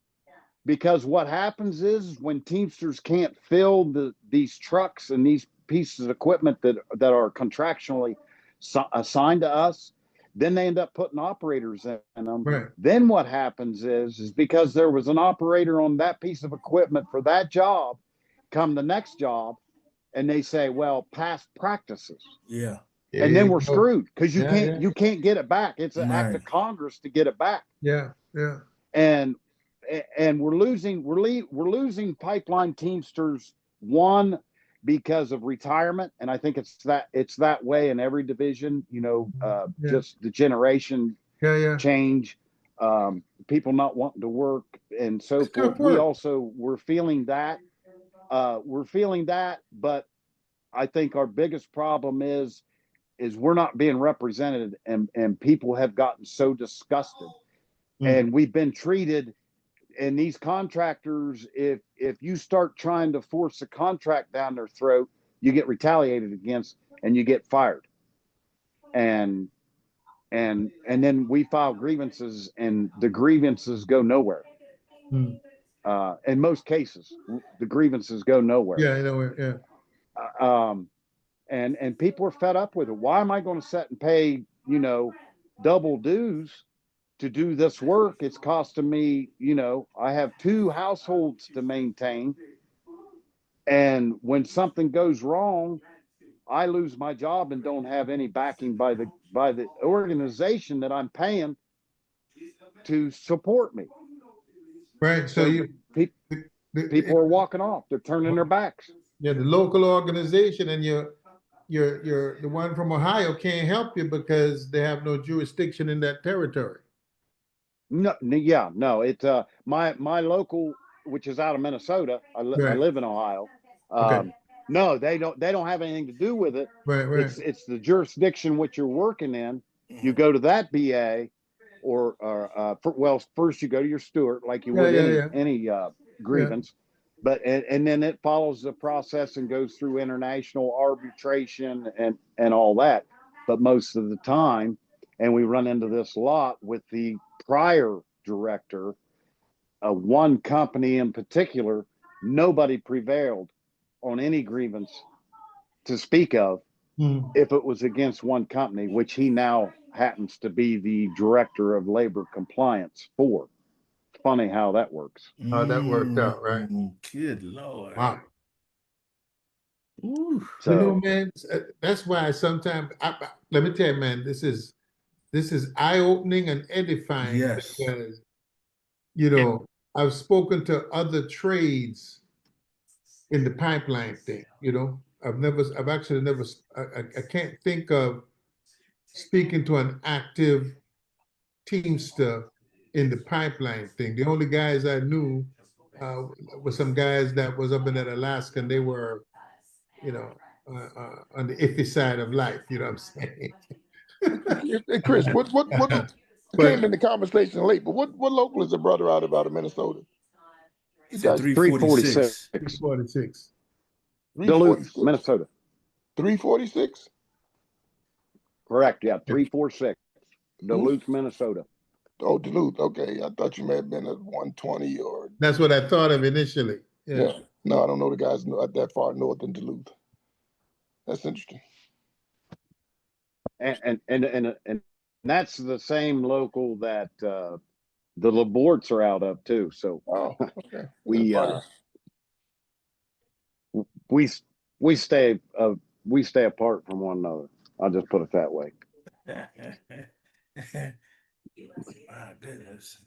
because what happens is when Teamsters can't fill these trucks and these pieces of equipment that are contractually assigned to us, then they end up putting operators in them. Right. Then what happens is because there was an operator on that piece of equipment for that job, come the next job, and they say, well, past practices. Yeah. And then we're screwed, because you can't get it back. It's an act of Congress to get it back. Yeah. And we're losing pipeline Teamsters, one, because of retirement, and I think it's that way in every division. Just the generation change, people not wanting to work, and so forth. We're feeling that. But I think our biggest problem is we're not being represented, and people have gotten so disgusted, and we've been treated. And these contractors, if you start trying to force a contract down their throat, you get retaliated against and you get fired. And then we file grievances, and the grievances go nowhere. In most cases, the grievances go nowhere. Yeah, I know. Yeah. and people are fed up with it. Why am I going to sit and pay, double dues to do this work? It's costing me, I have two households to maintain. And when something goes wrong, I lose my job and don't have any backing by the organization that I'm paying to support me. Right. So you People are walking off. They're turning their backs. Yeah, the local organization and the one from Ohio can't help you because they have no jurisdiction in that territory. No, yeah, no. It's my local, which is out of Minnesota. I Right. live in Ohio. Okay. No, they don't have anything to do with it. Right. It's the jurisdiction which you're working in. You go to that BA, well, first you go to your steward like you would any grievance, but and then it follows the process and goes through international arbitration and all that. But most of the time, and we run into this a lot with the prior director, one company in particular, nobody prevailed on any grievance to speak of if it was against one company, which he now happens to be the director of labor compliance for. It's funny how that works. How that worked out, right? Good Lord. Wow. Ooh. So, man, that's why sometimes let me tell you, man, this is eye-opening and edifying because I've spoken to other trades in the pipeline thing. I've actually never, I can't think of speaking to an active Teamster in the pipeline thing. The only guys I knew were some guys that was up in that Alaska, and they were, on the iffy side of life. You know what I'm saying? Hey, Chris, what came in the conversation late? But what local is the brother out of Minnesota? It's at 346. 346. Duluth, Minnesota. 346? Correct. Yeah, 346. Duluth, Minnesota. Oh, Duluth. Okay. I thought you may have been at 120 or. That's what I thought of initially. Yeah. No, I don't know the guys that far north in Duluth. That's interesting. And that's the same local that the Laborts are out of too. So okay. we stay apart from one another. I'll just put it that way. My goodness.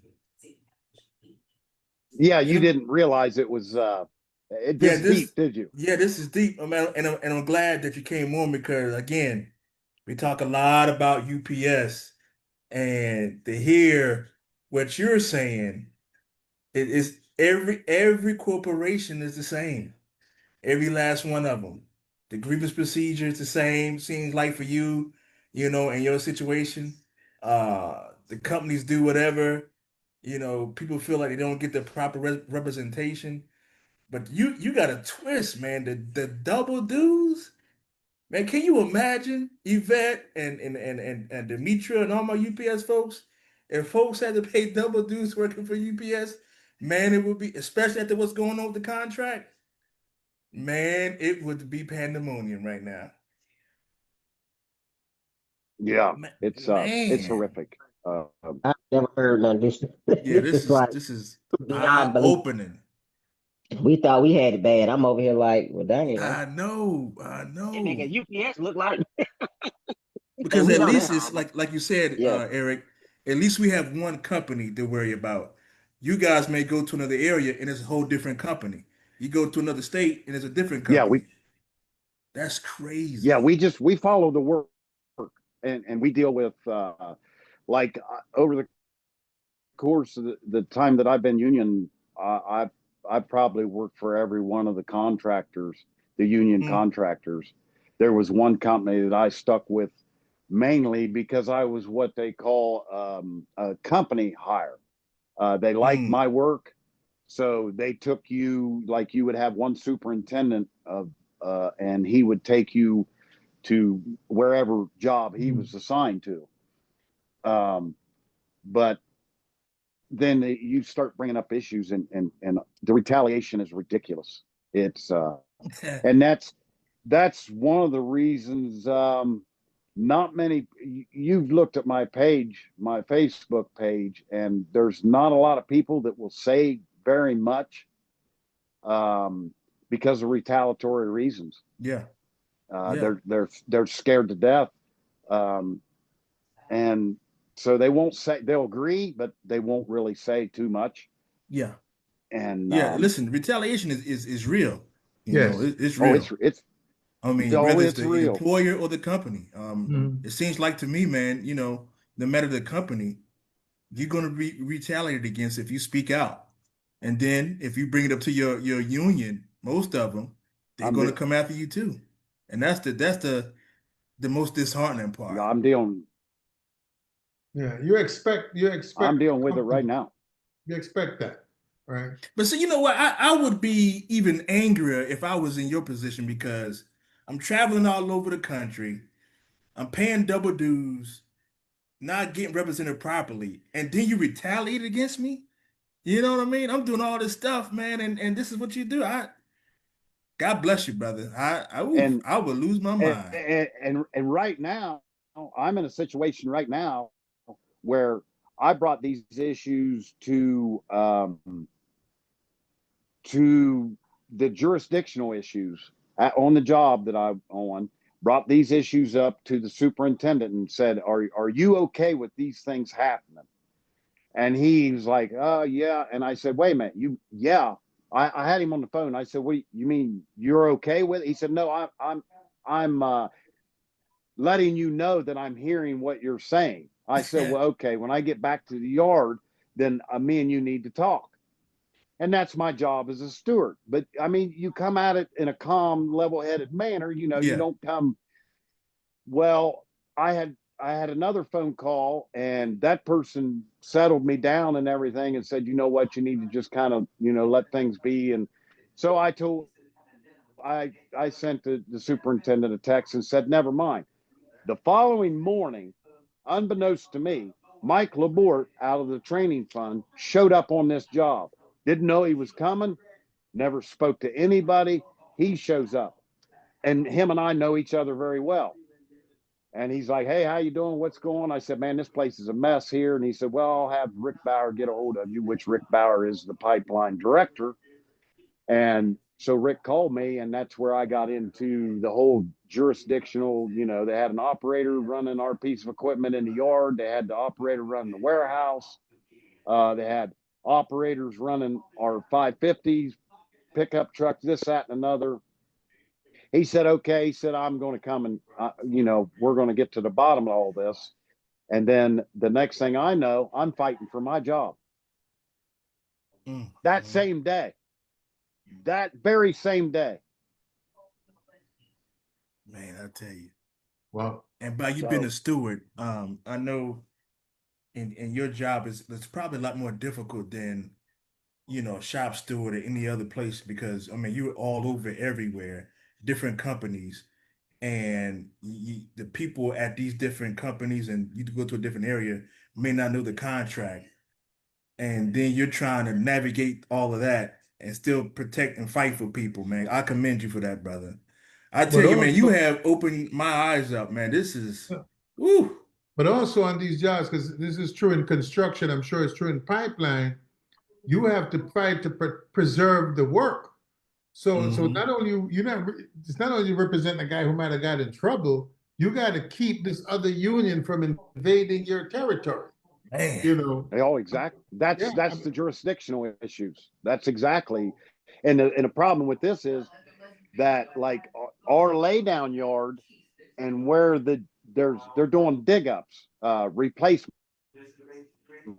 Yeah, you didn't realize it was deep, did you? Yeah, this is deep, man, and I'm glad that you came on because again, we talk a lot about UPS, and to hear what you're saying, it is every corporation is the same, every last one of them. The grievance procedure is the same. Seems like for you, in your situation, the companies do whatever. People feel like they don't get the proper representation. But you got a twist, man. The double dues, man. Can you imagine Yvette and Demetria and all my UPS folks? If folks had to pay double dues working for UPS, man, it would be, especially after what's going on with the contract, man, it would be pandemonium right now. Yeah, it's horrific. I've never heard none of this. Yeah, this is beyond belief. eye-opening. We thought we had it bad. I'm over here like, well, dang it. I know. It make a UPS look like because at least it's like you said, Eric. At least we have one company to worry about. You guys may go to another area and it's a whole different company. You go to another state and it's a different company. That's crazy. Yeah, we follow the work, and we deal with over the course of the time that I've been union, I've probably worked for every one of the contractors, the union contractors. There was one company that I stuck with mainly because I was what they call a company hire. They liked my work, so they took you, like you would have one superintendent of, and he would take you to wherever job he was assigned to. But then you start bringing up issues, and the retaliation is ridiculous. It's and that's one of the reasons. Not many. You've looked at my page, my Facebook page, and there's not a lot of people that will say very much um, because of retaliatory reasons. Yeah. Yeah. They're scared to death, um, and so they won't say. They'll agree, but they won't really say too much. Yeah. And Yeah. Listen, retaliation is real. You know, Yes. it's oh, real. it's I mean, oh, whether it's it's the real. employer or the company, Mhm. it seems like to me, man, you know, no matter the company, you're going to be retaliated against if you speak out. And then if you bring it up to your union, most of them, they're I'm going to de- come after you too. And that's the most disheartening part. I'm dealing. Yeah, you expect I'm the dealing with it right company. now. You expect that, right? But so you know what? I would be even angrier if I was in your position because I'm traveling all over the country. I'm paying double dues, not getting represented properly, and then you retaliate against me? You know what I mean? I'm doing all this stuff, man, and this is what you do. God bless you, brother. And I would lose my mind. and right now, I'm in a situation right now where I brought these issues to the jurisdictional issues on the job that I'm on. Brought these issues up to the superintendent and said, "Are you okay with these things happening?" And he was like, "Oh yeah." And I said, "Wait a minute, you yeah." I had him on the phone. I said, "What you mean you're okay with it?" He said, "No, I'm letting you know that I'm hearing what you're saying." I said, "Well, okay. When I get back to the yard, then me and you need to talk." And that's my job as a steward. But I mean, you come at it in a calm, level-headed manner. You know, you Yeah. don't come. Well, I had another phone call, and that person settled me down and everything, and said, "You know what? You need to just kind of let things be." And so I sent the superintendent a text and said, "Never mind." The following morning, unbeknownst to me, Mike Labort out of the training fund showed up on this job. Didn't know he was coming, never spoke to anybody. He shows up, and him and I know each other very well. And he's like, "Hey, how you doing? What's going on?" I said, "Man, this place is a mess here." And he said, "Well, I'll have Rick Bauer get a hold of you," which Rick Bauer is the pipeline director. And so Rick called me, and that's where I got into the whole jurisdictional. They had an operator running our piece of equipment in the yard. They had the operator running the warehouse. They had operators running our 550s, pickup trucks, this, that, and another. He said, "Okay." He said, "I'm going to come and, we're going to get to the bottom of all this." And then the next thing I know, I'm fighting for my job Mm, that mm. same day, that very same day. Man, I tell you. Well, And by you being a So steward, I know in your job is it's probably a lot more difficult than a shop steward or any other place because I mean you're all over everywhere, different companies, and the people at these different companies and you go to a different area may not know the contract, and then you're trying to navigate all of that and still protect and fight for people, man. I commend you for that, brother. I tell but you, man, you also, have opened my eyes up, man. This is, woo. but also on these jobs, because this is true in construction, I'm sure it's true in pipeline. You have to fight to preserve the work. So Hmm. not only it's not only representing a guy who might have got in trouble, you got to keep this other union from invading your territory. Man. oh, exactly. Yeah, That's the jurisdictional issues. That's exactly. And the problem with this is that, like, our laydown yard and where they're doing dig ups, replacement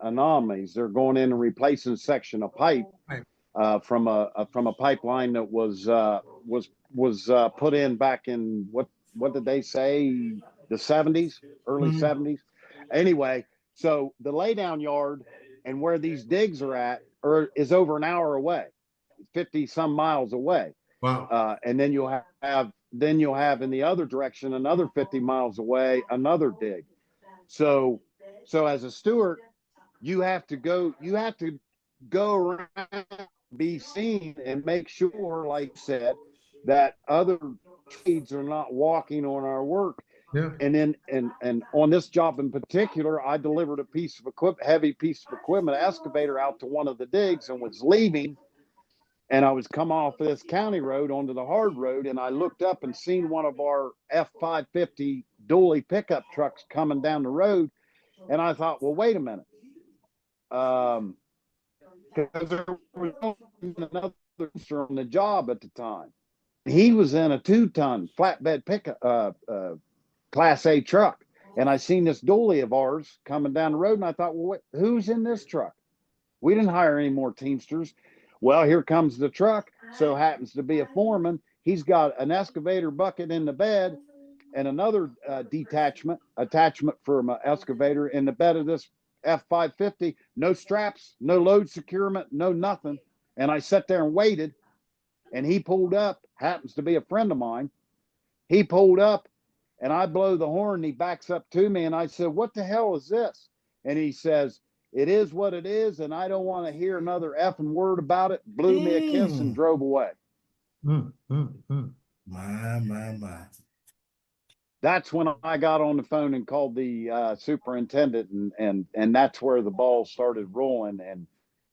anomalies. They're going in and replacing a section of pipe right. from a pipeline that was put in back in what did they say, the 70s, early Mhm. 70s. Anyway, so the laydown yard and where these digs are at is over an hour away, 50 some miles away. Wow. And then you'll have in the other direction, another 50 miles away, another dig. So as a steward, you have to go around, be seen, and make sure, like you said, that other trades are not walking on our work. Yeah. And then and on this job in particular, I delivered a piece of equipment, heavy piece of equipment, excavator out to one of the digs, and was leaving. And I was come off of this county road onto the hard road, and I looked up and seen one of our F550 dually pickup trucks coming down the road. And I thought, well, wait a minute. Because there was another officer on the job at the time. He was in a 2-ton flatbed pickup, Class A truck. And I seen this dually of ours coming down the road, and I thought, well, who's in this truck? We didn't hire any more Teamsters. Well, here comes the truck. So happens to be a foreman. He's got an excavator bucket in the bed and another attachment for an excavator in the bed of this F550. No straps, no load securement, no nothing. And I sat there and waited. And he pulled up, happens to be a friend of mine. He pulled up, and I blow the horn, and he backs up to me, and I said, what the hell is this? And he says, it is what it is, and I don't want to hear another effing word about it. Blew me a kiss and drove away. My. That's when I got on the phone and called the superintendent, and that's where the ball started rolling,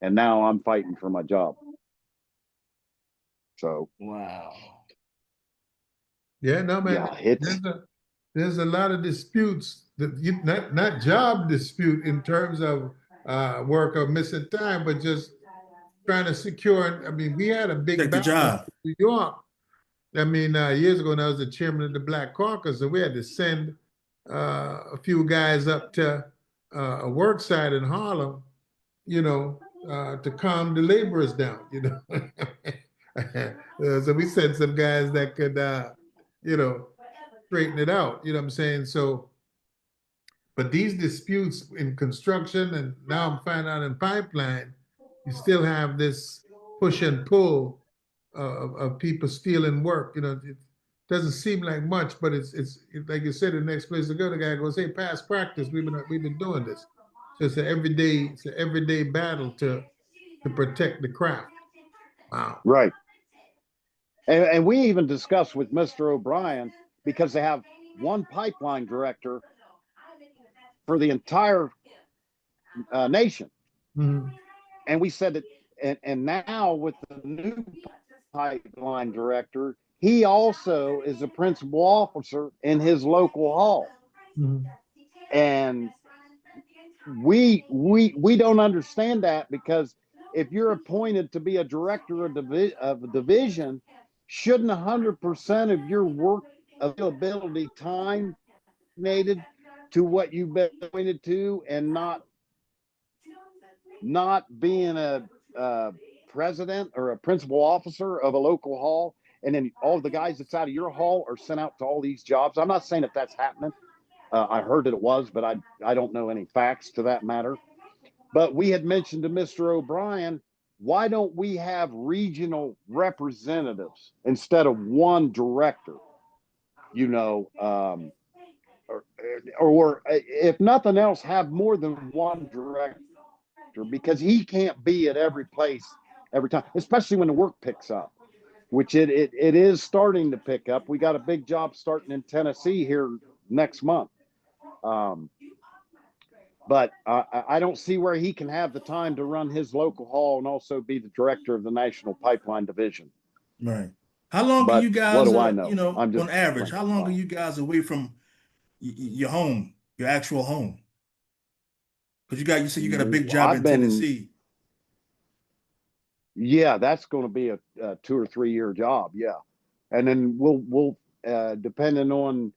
and now I'm fighting for my job. So Wow. Yeah, no, man. yeah, There's a lot of disputes that not job dispute in terms of work or missing time, but just trying to secure. I mean, we had a big Take the job. in New York. I mean, years ago, when I was the chairman of the Black Caucus, and we had to send a few guys up to a work site in Harlem, to calm the laborers down, So we sent some guys that could, straighten it out. You know what I'm saying? So, but these disputes in construction, and now I'm finding out in pipeline, you still have this push and pull of people stealing work. It doesn't seem like much, but it's like you said. The next place to go, the guy goes, "Hey, past practice. We've been doing this." So it's an everyday battle to protect the craft. Wow. right. And we even discussed with Mr. O'Brien, because they have one pipeline director for the entire nation. Mhm. And we said that, and now with the new pipeline director, he also is a principal officer in his local hall. Mhm. And we don't understand that, because if you're appointed to be a director of a division, shouldn't 100% of your work availability time needed to what you've been appointed to, and not being a president or a principal officer of a local hall, and then all the guys that's out of your hall are sent out to all these jobs? I'm not saying that that's happening. I heard that it was, but I don't know any facts to that matter. But we had mentioned to Mr. O'Brien, why don't we have regional representatives instead of one director? Or if nothing else, have more than one director, because he can't be at every place every time, especially when the work picks up, which it is starting to pick up. We got a big job starting in Tennessee here next month. But I don't see where he can have the time to run his local hall and also be the director of the National Pipeline Division. Right. How long are But you what guys, do I know? I'm just on average, how long are you guys away from your home, your actual home? Because you said you got a big job in Tennessee. Yeah, that's going to be a 2 or 3 year job. Yeah. And then we'll depending on,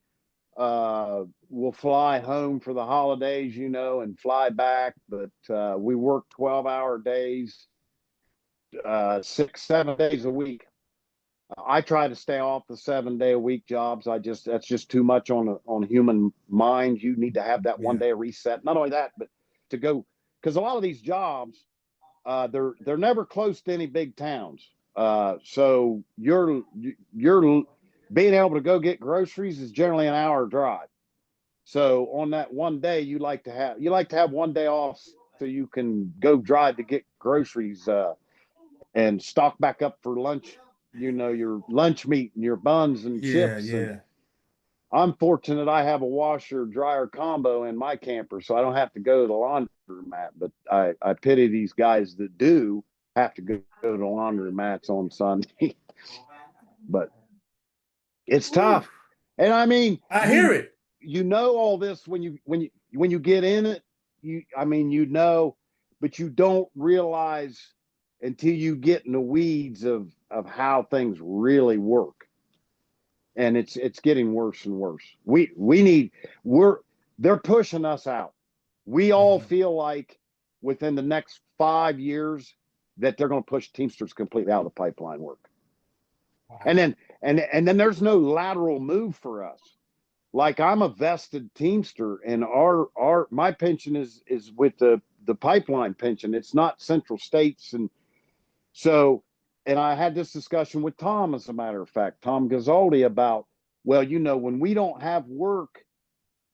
we'll fly home for the holidays, and fly back. But we work 12-hour days, 6, 7 days a week. I try to stay off the 7-day-a-week jobs. That's just too much on human mind. You need to have that 1 day reset. Not only that, but to go, because a lot of these jobs, they're never close to any big towns. So you're being able to go get groceries is generally an hour drive. So on that 1 day, you like to have 1 day off so you can go drive to get groceries and stock back up for lunch your lunch meat and your buns and Yeah, chips. And yeah. I'm fortunate I have a washer dryer combo in my camper, so I don't have to go to the laundromat. But I pity these guys that do have to go to the laundromats on Sunday. But it's Whew. tough. And I mean, I hear it. you know all this when you get in it. But you don't realize until you get in the weeds of how things really work. And it's getting worse and worse. They're pushing us out. We all feel like within the next 5 years that they're going to push Teamsters completely out of the pipeline work. And then there's no lateral move for us. Like I'm a vested Teamster, and my pension is with the pipeline pension. It's not Central States, and so, and I had this discussion with Tom, as a matter of fact, Tom Gazzaldi, about, well, when we don't have work,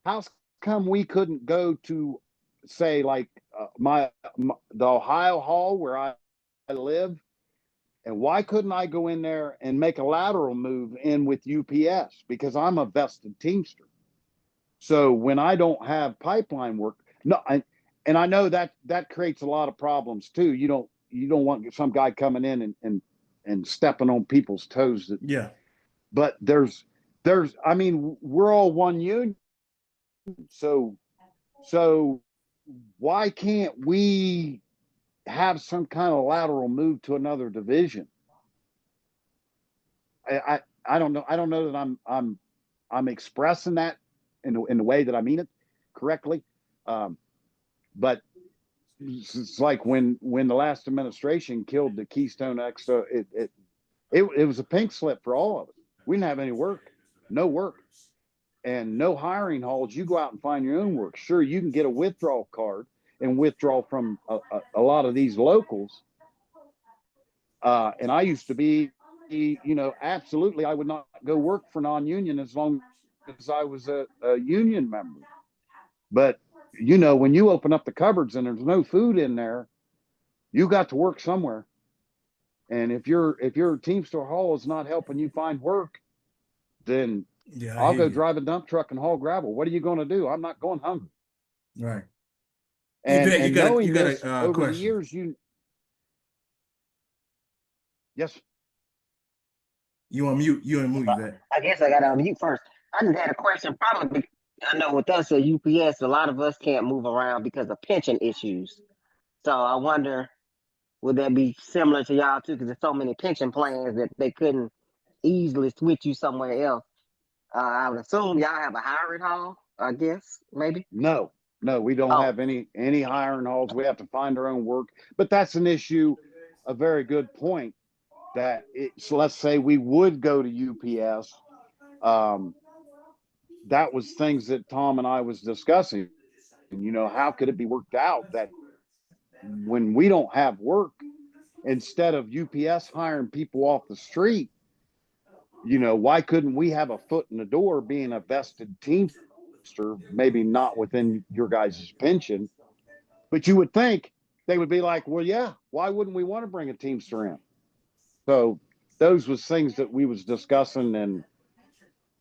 how come we couldn't go to, say, like the Ohio Hall where I live, and why couldn't I go in there and make a lateral move in with UPS? Because I'm a vested Teamster. So when I don't have pipeline work, and I know that creates a lot of problems too. You don't want some guy coming in and stepping on people's toes. Yeah. But I mean, we're all one union. So why can't we have some kind of lateral move to another division? I don't know. I don't know that I'm expressing that in the way that I mean it correctly. But it's like when the last administration killed the Keystone XO, it was a pink slip for all of us. We didn't have any work, no work, and no hiring halls. You go out and find your own work. Sure, you can get a withdrawal card and withdraw from a lot of these locals. And I used to be, absolutely, I would not go work for non-union as long as I was a union member. But when you open up the cupboards and there's no food in there, you got to work somewhere. And if your Teamster Hall is not helping you find work, then I'll go drive a dump truck and haul gravel. What are you going to do? I'm not going hungry. Right. And knowing this over question. the years, yes. You on mute? You on mute? That. I guess I got to unmute first. I just had a question. Probably, I know with us at UPS, a lot of us can't move around because of pension issues. So I wonder, would that be similar to y'all too? Because there's so many pension plans that they couldn't easily switch you somewhere else. I would assume y'all have a hiring hall. I guess maybe. No, we don't have any hiring halls. We have to find our own work. But that's an issue. A very good point. So let's say we would go to UPS. That was things that Tom and I was discussing. How could it be worked out that when we don't have work, instead of UPS hiring people off the street, why couldn't we have a foot in the door being a vested Teamster, maybe not within your guys' pension, but you would think they would be like, well, yeah, why wouldn't we want to bring a Teamster in? So those was things that we was discussing,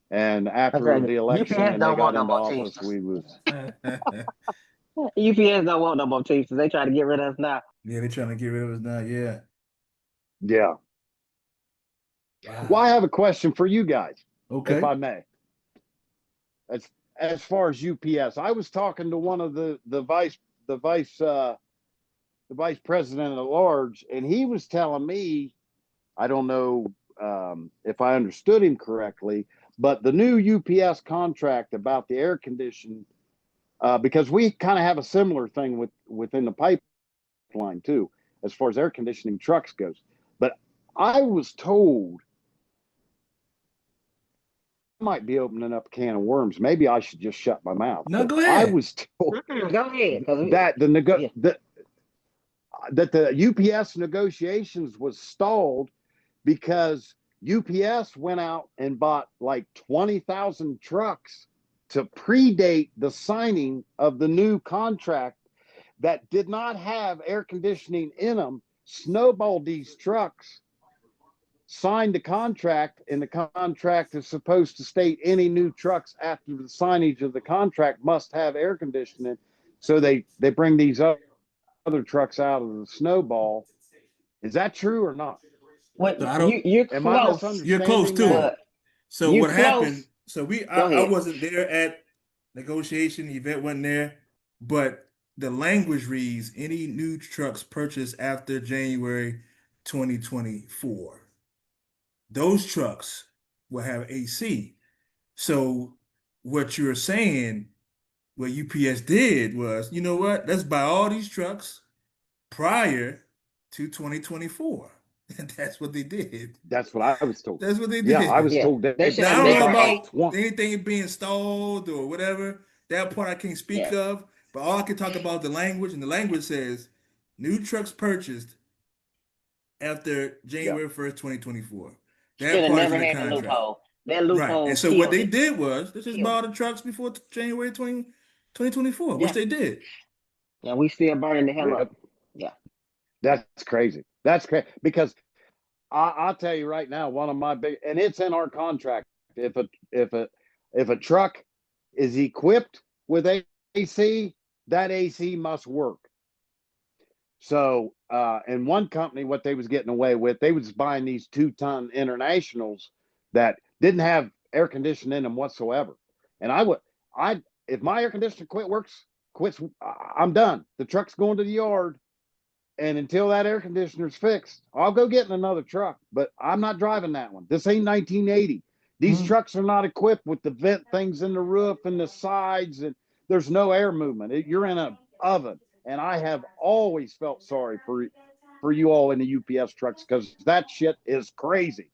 and after the election and they got into office, we was. UPS don't want no more Teamsters. They try to get rid of us now. Yeah, they're trying to get rid of us now. Yeah. Yeah. Wow. Well, I have a question for you guys, okay, if I may. As far as UPS, I was talking to one of the vice president at large, and he was telling me, I don't know if I understood him correctly, but the new UPS contract about the air conditioning, because we kind of have a similar thing within the pipeline too, as far as air conditioning trucks goes. But I was told, I might be opening up a can of worms. Maybe I should just shut my mouth. No, go ahead. I was told Go ahead. that the UPS negotiations was stalled because UPS went out and bought like 20,000 trucks to predate the signing of the new contract that did not have air conditioning in them, snowballed these trucks signed the contract, and the contract is supposed to state any new trucks after the signage of the contract must have air conditioning. So they bring these other trucks out of the snowball. Is that true or not? What So I don't. you're Am I close, You're close misunderstanding to that? it. but So you what happened? close. So Go I ahead. wasn't there at negotiation. Yvette wasn't there, but the language reads any new trucks purchased after January 2024. Those trucks will have AC. So what you're saying, what UPS did was, you know what? Let's buy all these trucks prior to 2024. And that's what they did. That's what I was told. That's what they Yeah, I did. was Yeah, told they they should Now, have I don't know never. about 20. anything being stalled or whatever. That part I can't speak Yeah, of. But all I can talk about the language, and the language says new trucks purchased after Yeah. January 1st, 2024. should That have part is never in the had a contract. loophole. That Right. And loophole so what killed they it. did was they just Killed bought it. the trucks before January 2024, which Yeah, they did. yeah, we still burning the hell Yep. up. Yeah, That's crazy. That's crazy because I'll tell you right now, one of my big, and it's in our contract. If a truck is equipped with AC, that AC must work. So, and one company, what they was getting away with, they was buying these 2-ton internationals that didn't have air conditioning in them whatsoever. And if my air conditioner quits, I'm done. The truck's going to the yard. And until that air conditioner's fixed, I'll go get in another truck, but I'm not driving that one. This ain't 1980. These Mhm. trucks are not equipped with the vent things in the roof and the sides, and there's no air movement. You're in an oven. And I have always felt sorry for you all in the UPS trucks because that shit is crazy.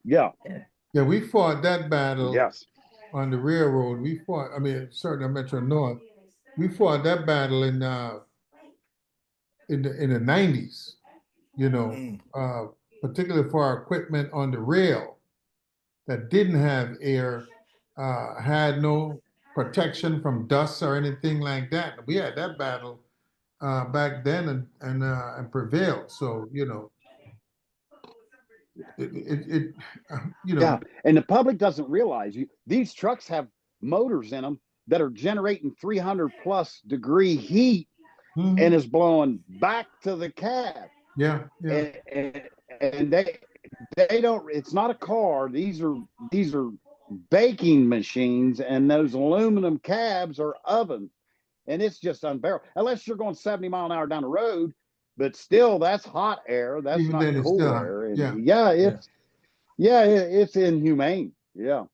Yeah. Yeah, we fought that battle Yes. on the railroad. We fought, I mean, certainly on Metro North. We fought that battle in the 90s, you know, Mm. particularly for our equipment on the rail that didn't have air, had no protection from dust or anything like that. We had that battle back then and prevailed. So, you know, it you know, Yeah. And the public doesn't realize these trucks have motors in them that are generating 300 plus degree heat mhm, and is blowing back to the cab. yeah, yeah. And they don't, it's not a car. These are baking machines, and those aluminum cabs are ovens, and it's just unbearable unless you're going 70 mile an hour down the road. But still, that's hot air, that's Even not then, it's cool still, air. And yeah, yeah, yeah. it's inhumane. Yeah.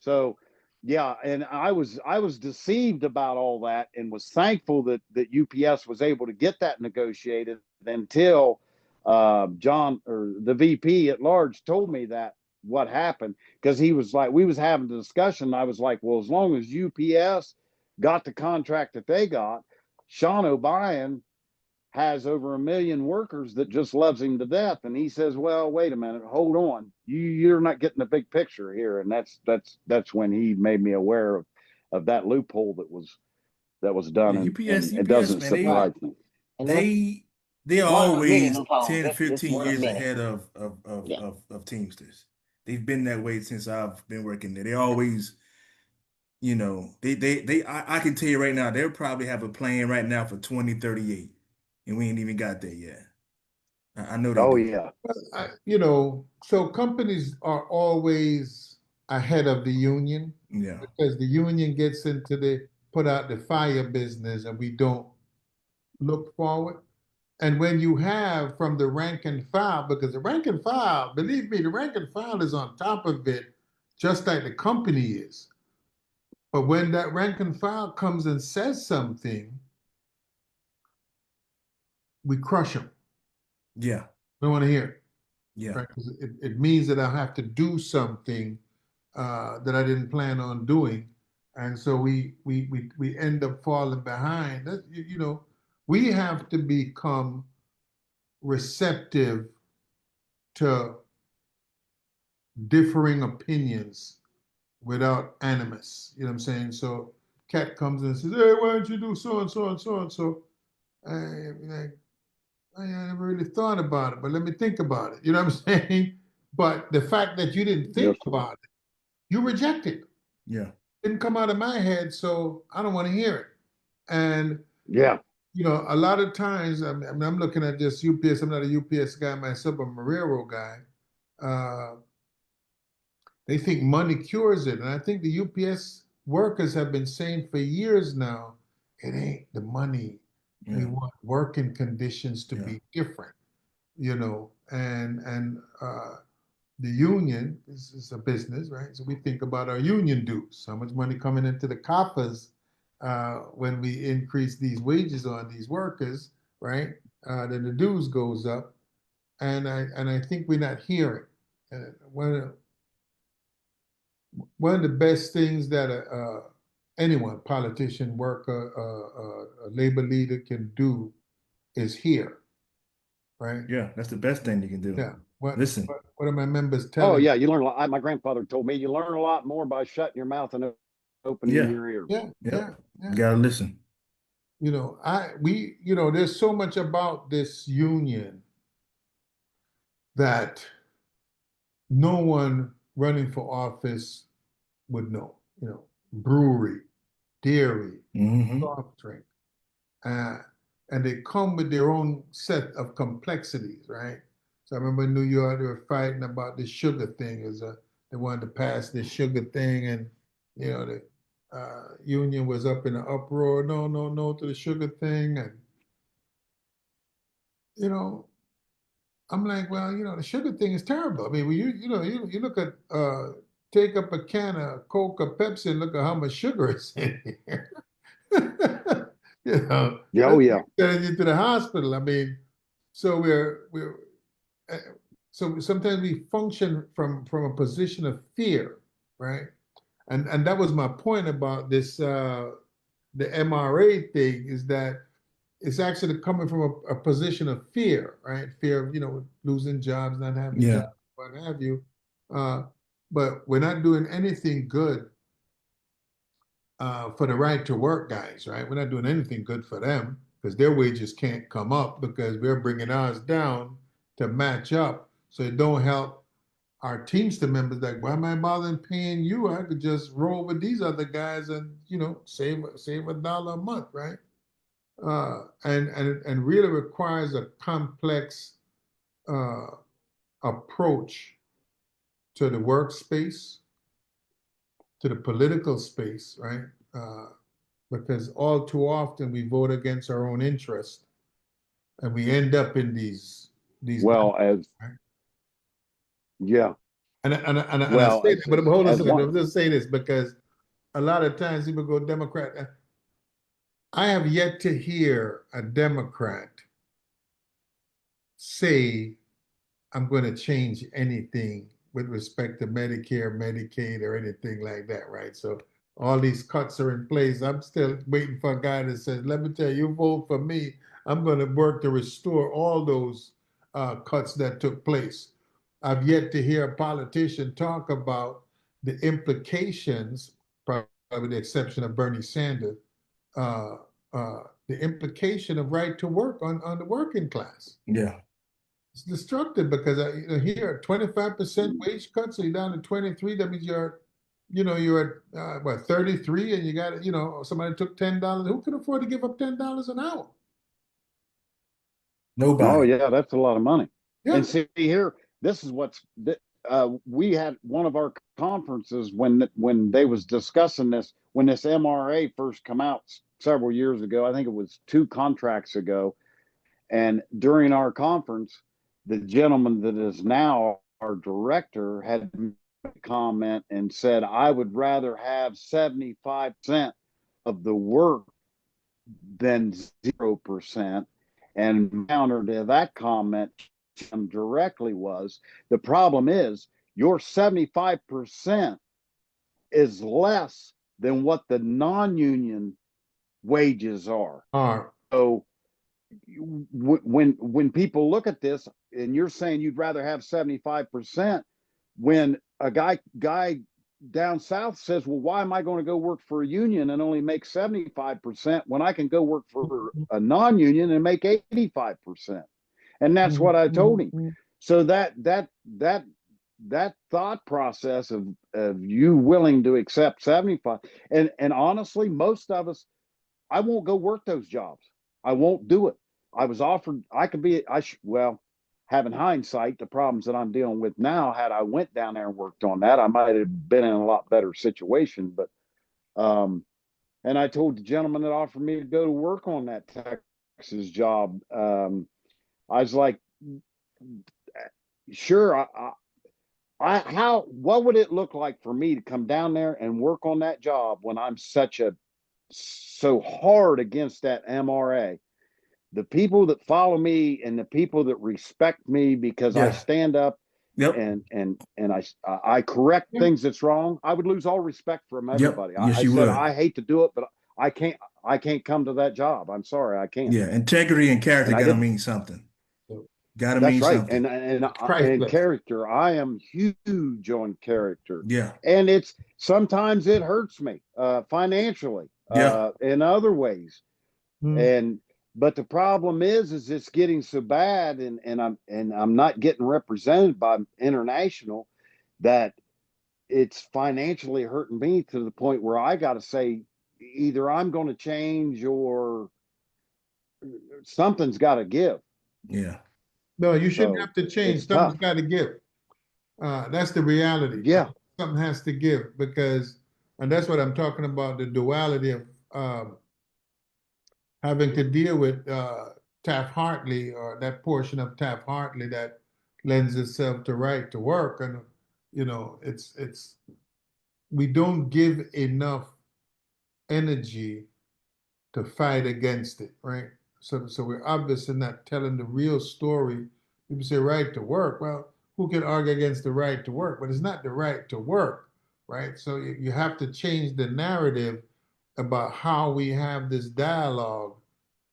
So yeah, and I was deceived about all that and was thankful that UPS was able to get that negotiated until John or the VP at large told me that what happened, because he was like, we was having a discussion. I was like, well, as long as UPS got the contract that they got, Sean O'Brien has over 1 million workers that just loves him to death. And he says, well, wait a minute, hold on. You're not getting the big picture here. And that's when he made me aware of that loophole that was done. Yeah, And, UPS, and it doesn't man, they surprise me. and that's they are one of the many always loopholes. 10, This 15 one of years many. ahead Yeah, of Teamsters. They've been that way since I've been working there. They always, you know, I can tell you right now, they'll probably have a plan right now for 2038, and we ain't even got there yet. I know they Oh do. yeah. You know, so companies are always ahead of the union Yeah. because the union gets into the put out the fire business and we don't look forward. And when you have from the rank and file, because the rank and file, believe me, the rank and file is on top of it, just like the company is. But when that rank and file comes and says something, we crush them. Yeah. We don't want to hear it, Yeah. right? 'Cause it means that I have to do something that I didn't plan on doing, and so we end up falling behind. You know, we have to become receptive to differing opinions without animus. You know what I'm saying? So Cat comes and says, "Hey, why don't you do so and so and so and so?" Like, I never really thought about it, but let me think about it. You know what I'm saying? But the fact that you didn't Yes, think sir. about it, you reject it. Yeah. Didn't come out of my head, so I don't want to hear it. And Yeah. you know, a lot of times, I'm looking at this UPS. I'm not a UPS guy myself. I'm a railroad guy. Uh, they think money cures it, and I think the UPS workers have been saying for years now, it ain't the money. We Yeah. want working conditions to Yeah. be different, you know, and the union is a business, right? So we think about our union dues, how much money coming into the coffers when we increase these wages on these workers, right? Then the dues goes up, and I think we're not hearing. One of the best things that anyone, politician, worker, a labor leader can do is hear, right? Yeah. That's the best thing you can do. Yeah. What Listen. what are my members Oh telling? yeah, you learn a lot. My grandfather told me you learn a lot more by shutting your mouth and opening Yeah. your ears. Yeah, Yep. yeah, yeah. You gotta listen. You know, there's so much about this union that no one running for office would know. You know, brewery, dairy, Hmm. soft drink, uh, and they come with their own set of complexities, right? So I remember in New York they were fighting about the sugar thing. They wanted to pass this sugar thing, and you know the union was up in an uproar. No, no, no to the sugar thing, and you know I'm like, well, you know, the sugar thing is terrible. I mean, when you look at take up a can of Coke or Pepsi and look at how much sugar is in here. You know, Yeah, oh that's yeah. sending you to the hospital. I mean, so we're uh, so sometimes we function from a position of fear, right? And that was my point about this the MRA thing is that it's actually coming from a position of fear, right? Fear of, you know, losing jobs, not having Yeah. jobs, what have you. Uh, but we're not doing anything good for the right to work guys, right? We're not doing anything good for them because their wages can't come up because we're bringing ours down to match up. So it don't help our Teamster members. Like, why am I bothering paying you? I could just roll with these other guys and, you know, save $1 a month, right? And really requires a complex uh, approach to the workspace, to the political space, right? Uh, because all too often we vote against our own interest, and we end up in these. Well, as Right? yeah. And I Well, say that, but hold on a as second. one. I'm just say this because a lot of times people go Democrat. I have yet to hear a Democrat say I'm going to change anything with respect to Medicare, Medicaid, or anything like that, right? So all these cuts are in place. I'm still waiting for a guy that says, let me tell you, you vote for me, I'm going to work to restore all those cuts that took place. I've yet to hear a politician talk about the implications, probably with the exception of Bernie Sanders, uh, the implication of right to work on the working class. Yeah. It's destructive because here 25% wage cut, so you're down to 23. That means you're at what 33, and you got somebody took $10. Who can afford to give up $10 an hour? Oh Nobody. yeah, that's a lot of money. Yeah, And see here, this is we had one of our conferences when they was discussing this when this MRA first come out several years ago. I think it was two contracts ago. And during our conference, the gentleman that is now our director had a comment and said, I would rather have 75% of the work than 0%. And counter to that comment directly was the problem is your 75% is less than what the non-union wages are. are So when people look at this and you're saying you'd rather have 75%, when a guy down south says, well, why am I going to go work for a union and only make 75% when I can go work for a non-union and make 85%? And that's what I told him. So that thought process of you willing to accept 75, and honestly, most of us, I won't go work those jobs. I won't do it. I was offered, I could be, well, having hindsight, the problems that I'm dealing with now, had I went down there and worked on that, I might have been in a lot better situation. But, and I told the gentleman that offered me to go to work on that Texas job, I was like, sure, what would it look like for me to come down there and work on that job when I'm so hard against that MRA? The people that follow me and the people that respect me because I stand up and I correct things that's wrong, I would lose all respect from everybody. Yes, I you said, would. I hate to do it, but I can't come to that job. I'm sorry, I can't. Yeah, integrity and character gotta mean something. Gotta That's mean right. something. And character. I am huge on character. Yeah. And sometimes it hurts me financially, in other ways. But the problem is it's getting so bad, and I'm not getting represented by international, that it's financially hurting me to the point where I got to say, either I'm going to change or something's got to give. Yeah. No, you shouldn't have to change. Something's got to give. That's the reality. Yeah. Something has to give, because, and that's what I'm talking about, the duality of having to deal with Taft-Hartley, or that portion of Taft-Hartley that lends itself to right to work. And, it's we don't give enough energy to fight against it, right? So we're obviously not telling the real story. People say right to work. Well, who can argue against the right to work? But it's not the right to work, right? So you have to change the narrative about how we have this dialogue.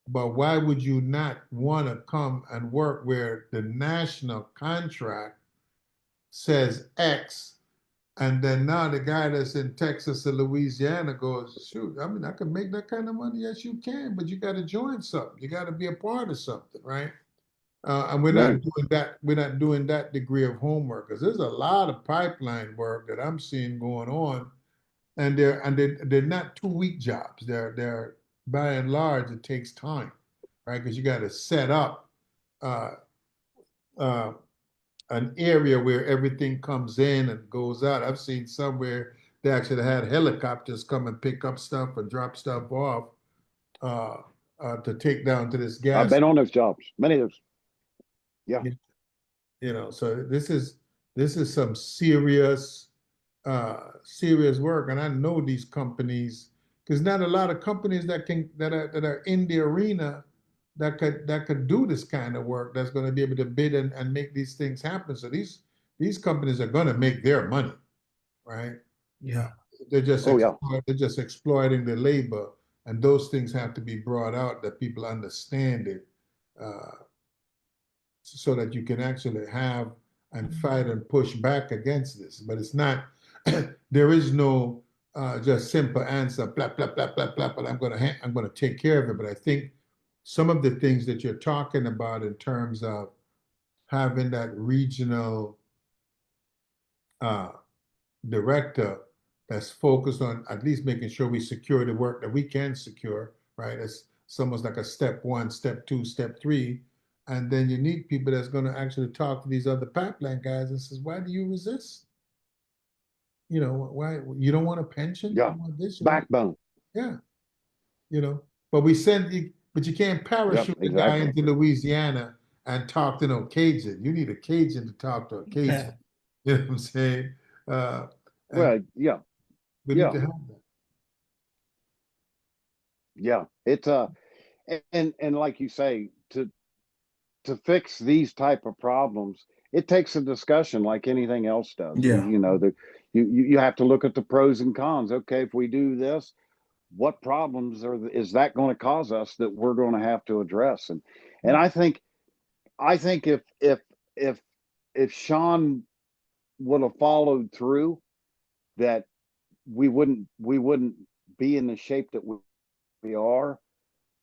But why would you not want to come and work where the national contract says X, and then now the guy that's in Texas or Louisiana goes, shoot, I mean, I can make that kind of money. Yes, you can, but you got to join something. You got to be a part of something, right? And we're not doing that. We're not doing that degree of homework, because there's a lot of pipeline work that I'm seeing going on, and they're not 2-week jobs. They're by and large, it takes time, right? Because you got to set up uh, uh, an area where everything comes in and goes out. I've seen somewhere they actually had helicopters come and pick up stuff and drop stuff off to take down to this gas. I've been on those jobs, many of those. Yeah. So this is some serious work, and I know these companies, because not a lot of companies that are in the arena that could do this kind of work, that's going to be able to bid and make these things happen. So these companies are going to make their money, right? Yeah. They're just exploiting the labor, and those things have to be brought out, that people understand it, so that you can actually have and fight and push back against this. But it's not. There is no just simple answer. Blah blah blah blah blah. But I'm gonna take care of it. But I think some of the things that you're talking about in terms of having that regional director that's focused on at least making sure we secure the work that we can secure, right? It's almost like a step 1, step 2, step 3. And then you need people that's going to actually talk to these other pipeline guys and says, why do you resist? Why you don't want a pension? Yeah. You want this, Backbone. Yeah. But you can't parachute the guy into Louisiana and talk to no Cajun. You need a Cajun to talk to a Cajun. You know what I'm saying? Well, yeah. We need to have that. Yeah. It's and like you say, to fix these type of problems, it takes a discussion like anything else does. Yeah. You have to look at the pros and cons. Okay, if we do this, what problems is that going to cause us that we're going to have to address? And I think if Sean would have followed through, that we wouldn't be in the shape that we are.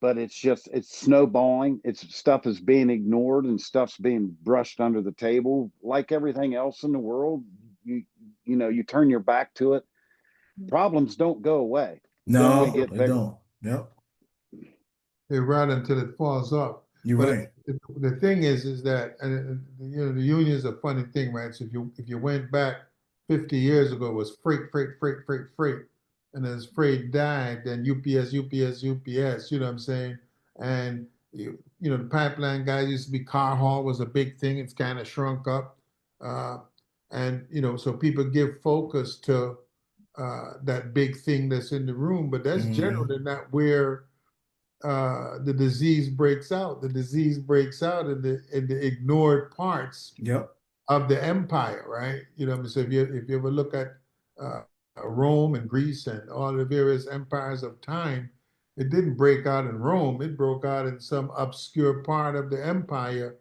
but it's snowballing. Stuff is being ignored and stuff's being brushed under the table like everything else in the world. You you turn your back to it. Problems don't go away. They only No, get they bigger. don't. Yep. They rot until it falls off. You're But right. the thing is that the union is a funny thing, right? So if you went back 50 years ago, it was freight, freight, freight, freight, freight, and as freight died, then UPS, UPS, UPS. You know what I'm saying? And the pipeline guys used to be car haul was a big thing. It's kind of shrunk up, uh, and so people give focus to that big thing that's in the room, but that's generally not where the disease breaks out. The disease breaks out in the ignored parts Yep. of the empire, right? So if you ever look at uh, Rome and Greece and all the various empires of time, it didn't break out in Rome. It broke out in some obscure part of the empire,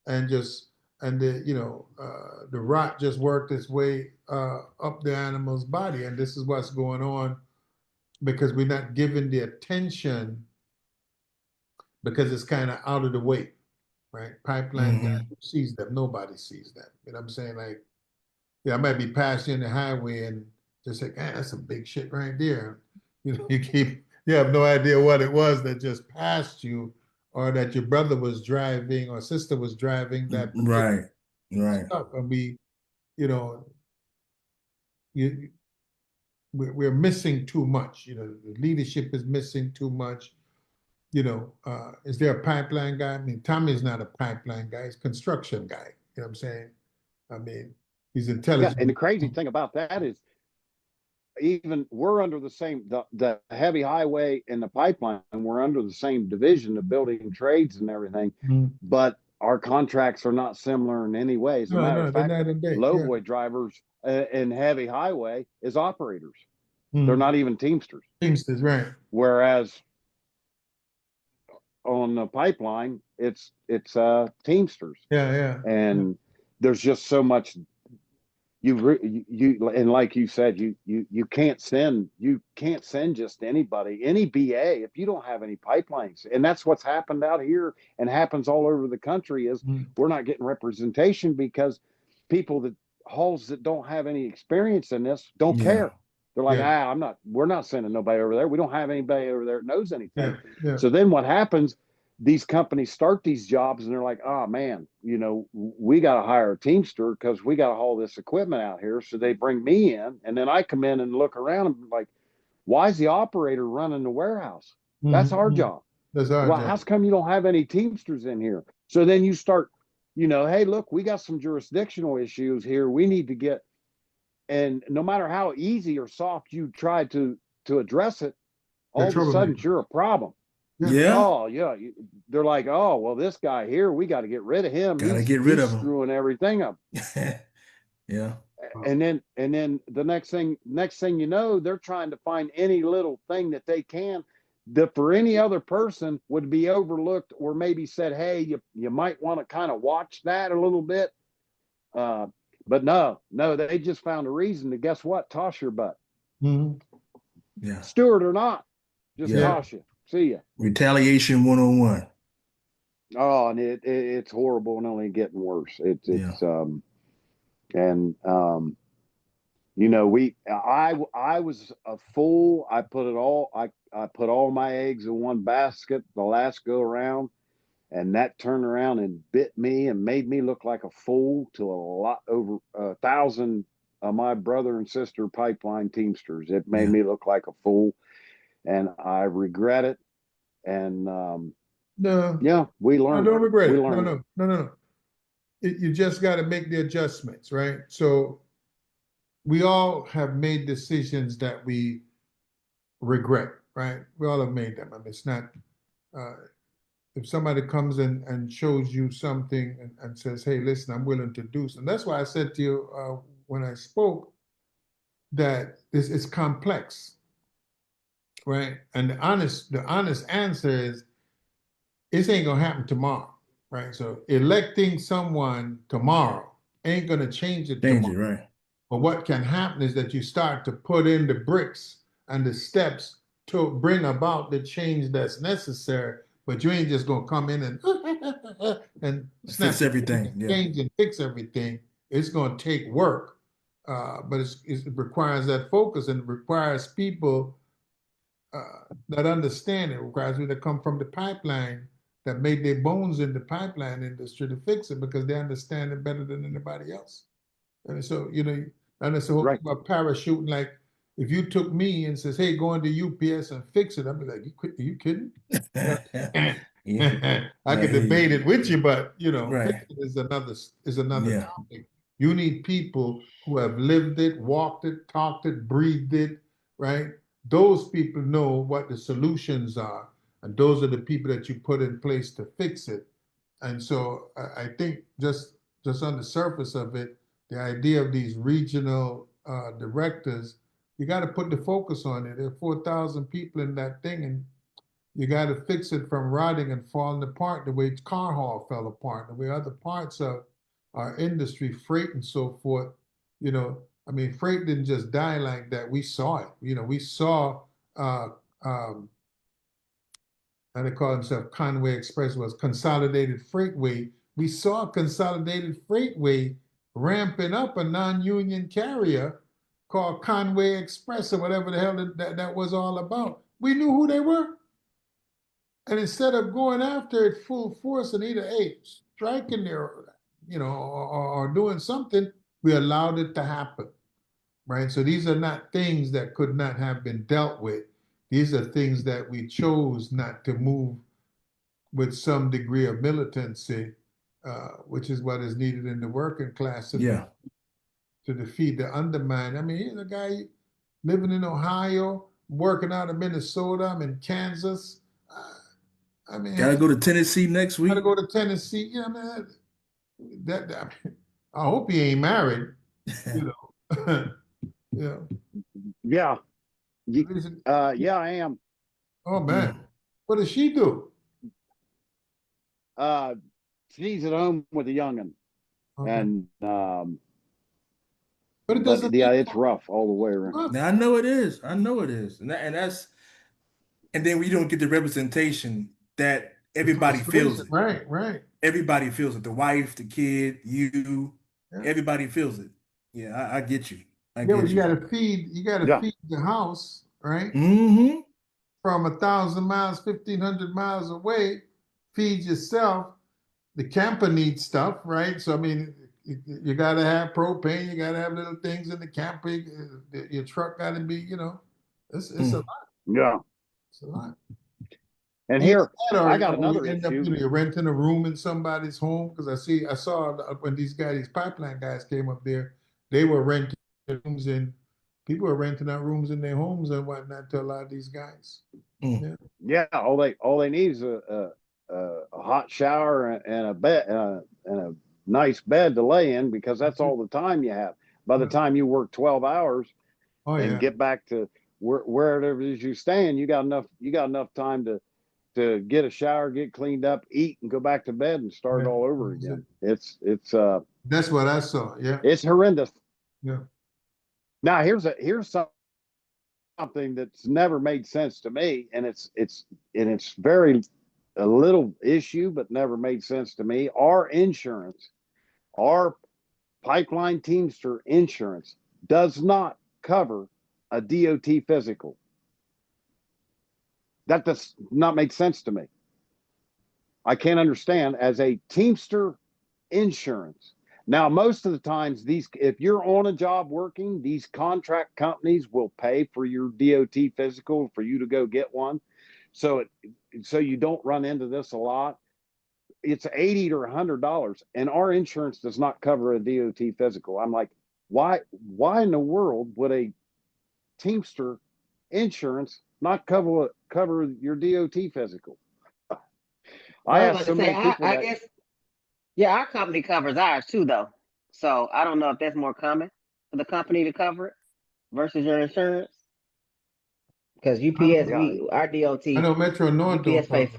and the rot just worked its way up the animal's body, and this is what's going on because we're not giving the attention because it's kind of out of the way, right? Pipeline guy who sees them, nobody sees them. You know what I'm saying? Like, I might be passing the highway and just like, that's some big shit right there. You have no idea what it was that just passed you, or that your brother was driving or sister was driving that particular Right. stuff. And we're missing too much. The leadership is missing too much. Is there a pipeline guy? I mean, Tommy's not a pipeline guy, he's a construction guy. You know what I'm saying? I mean, he's Yeah, intelligent. and the crazy thing about that is even we're under the same the heavy highway and the pipeline, and we're under the same division of building trades and everything, but our contracts are not similar in any way. As a matter of fact, lowboy drivers in heavy highway is operators. They're not even Teamsters. Teamsters, right. Whereas on the pipeline, it's Teamsters. Yeah. And there's just so much and like you said, you can't send just anybody, any BA, if you don't have any pipelines. And that's what's happened out here and happens all over the country is we're not getting representation because people that don't have any experience in this don't care. They're like, we're not sending nobody over there. We don't have anybody over there that knows anything. Yeah. So then what happens, these companies start these jobs and they're like, oh man, we got to hire a Teamster because we got to haul this equipment out here. So they bring me in, and then I come in and look around and like, why is the operator running the warehouse? That's our job. That's our job. How come you don't have any Teamsters in here? So then you start, hey, look, we got some jurisdictional issues here. We need to get, and no matter how easy or soft you try to address it, all of a sudden you're a problem. Yeah. Oh, yeah. They're like, oh, well, this guy here, we got to get rid of him. He's him. Screwing everything up. Yeah. And then the next thing you know, they're trying to find any little thing that they can that for any other person would be overlooked or maybe said, hey, you might want to kind of watch that a little bit. But no, they just found a reason to, guess what? Toss your butt. Yeah. Steward or not, just toss you. See ya. Retaliation 101. Oh, and it's horrible and only getting worse. I was a fool. I put all my eggs in one basket the last go around, and that turned around and bit me and made me look like a fool to a lot over 1,000 of my brother and sister pipeline Teamsters. It made me look like a fool. And I regret it. And we learned. I don't regret it. No. You just got to make the adjustments, right? So we all have made decisions that we regret, right? We all have made them. I mean, it's not, if somebody comes in and shows you something and says, hey, listen, I'm willing to do something. That's why I said to you when I spoke that it's complex. Right. And the honest answer is it ain't gonna happen tomorrow. Right. So electing someone tomorrow ain't gonna change it tomorrow. Right. But what can happen is that you start to put in the bricks and the steps to bring about the change that's necessary, but you ain't just gonna come in and and snap Fix everything. Yeah. change and fix everything. It's gonna take work, but it requires that focus and it requires people that understand. It requires people that come from the pipeline that made their bones in the pipeline industry to fix it because they understand it better than anybody else. And so, and it's the whole Right. thing about parachuting. Like, if you took me and says, "Hey, go into UPS and fix it," I'd be like, "Are you kidding?" Yeah. I could debate it with you, but Right. fix it is another Yeah. topic. You need people who have lived it, walked it, talked it, breathed it, right? Those people know what the solutions are, and those are the people that you put in place to fix it. And so I think just on the surface of it, the idea of these regional directors, you got to put the focus on it. There are 4,000 people in that thing, and you got to fix it from rotting and falling apart the way car hall fell apart, the way other parts of our industry, freight and so forth. I mean, freight didn't just die like that. We saw it. We saw how they call themselves Conway Express was Consolidated Freightway. We saw Consolidated Freightway ramping up a non-union carrier called Conway Express or whatever the hell that was all about. We knew who they were. And instead of going after it full force and either striking there, or doing something, we allowed it to happen, right? So these are not things that could not have been dealt with. These are things that we chose not to move with some degree of militancy, which is what is needed in the working class Yeah. to defeat the undermine. I mean, here's a guy living in Ohio, working out of Minnesota, I'm in Kansas. I mean, Gotta go to Tennessee next week. gotta go to Tennessee. Yeah, man. I hope he ain't married. Yeah. Yeah. Yeah, I am. Oh man, what does she do? She's at home with a youngin, Okay. and But it doesn't. yeah, it's rough all the way around. Now I know it is. I know it is. And then we don't get the representation that everybody feels it. Right, right. Everybody feels it. The wife, the kid, you, Yeah. everybody feels it. Yeah, I get you. I Yeah, get but you you. gotta feed the house, right? Mm-hmm. From 1,000 miles, 1,500 miles away, feed yourself. The camper needs stuff, right? So I mean, you gotta have propane, you gotta have little things in the camper. Your truck gotta be, it's a lot. Yeah. It's a lot. And here, I got Or another you end up, issue. you're renting a room in somebody's home because I saw when these pipeline guys came up there, they were renting rooms and people were renting out rooms in their homes and whatnot to a lot of these guys. Yeah, all they need is a hot shower and a bed and a nice bed to lay in because that's all the time you have. By the time you work 12 hours and get back to wherever it is you staying, you got enough time to get a shower, get cleaned up, eat, and go back to bed and start all over again. It's that's what I saw. Yeah, it's horrendous. Yeah. Now here's something that's never made sense to me, and it's very a little issue, but never made sense to me. Our insurance, our pipeline Teamster insurance, does not cover a DOT physical. That does not make sense to me. I can't understand as a Teamster insurance. Now, most of the times, if you're on a job working, these contract companies will pay for your DOT physical for you to go get one. So you don't run into this a lot. It's $80 to $100, and our insurance does not cover a DOT physical. I'm like, why in the world would a Teamster insurance not cover your DOT physical? I asked so many people. I guess, yeah, our company covers ours too, though. So I don't know if that's more common for the company to cover it versus your insurance. Because UPS, our DOT. I know Metro North UPS don't pays.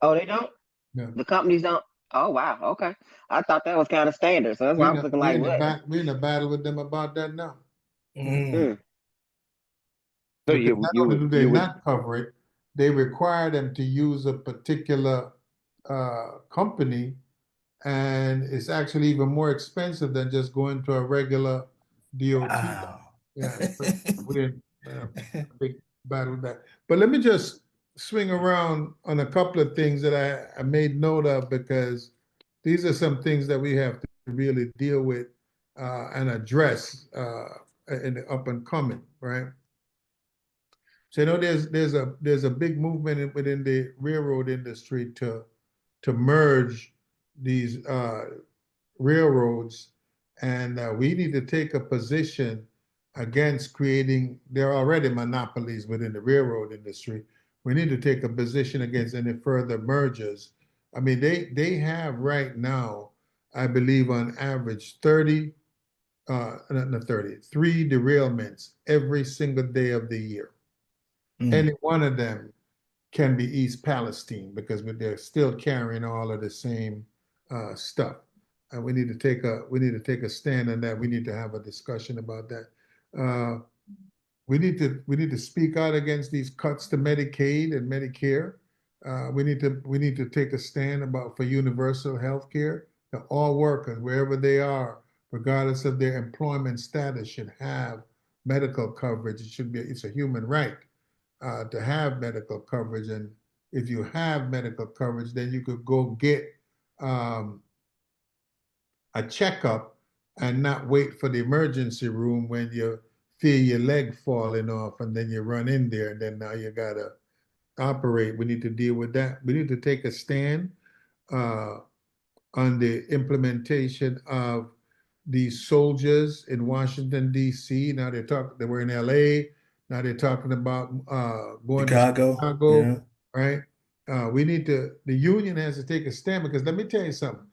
Oh, they don't? Yeah. The companies don't? Oh, wow. Okay. I thought that was kind of standard. So that's why I was looking like, what? We're in a battle with them about that now. Mm. So because you not you only would do they you would not cover it, they require them to use a particular company, and it's actually even more expensive than just going to a regular DOT. Wow. Yeah, we didn't big battle with that. But let me just swing around on a couple of things that I made note of, because these are some things that we have to really deal with and address in the up and coming, right? So there's a big movement within the railroad industry to merge these railroads, and we need to take a position against creating. There are already monopolies within the railroad industry. We need to take a position against any further mergers. I mean, they have right now, I believe, on average 30, not 30, 3 derailments every single day of the year. Any one of them can be East Palestine, because they're still carrying all of the same stuff. And we need to take a stand on that. We need to have a discussion about that. We need to speak out against these cuts to Medicaid and Medicare. We need to take a stand about for universal health care. That all workers, wherever they are, regardless of their employment status, should have medical coverage. It's a human right to have medical coverage. And if you have medical coverage, then you could go get um, a checkup and not wait for the emergency room when you feel your leg falling off, and then you run in there, and then now you gotta operate. We need to deal with that. We need to take a stand uh, on the implementation of these soldiers in Washington, D.C. Now they were in L.A. Now they're talking about going to Chicago. Chicago, Yeah. right? The union has to take a stand, because let me tell you something.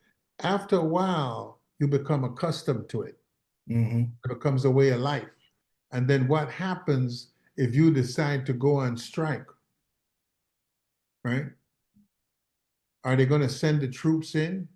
After a while, you become accustomed to it. Mm-hmm. It becomes a way of life. And then what happens if you decide to go on strike, right? Are they going to send the troops in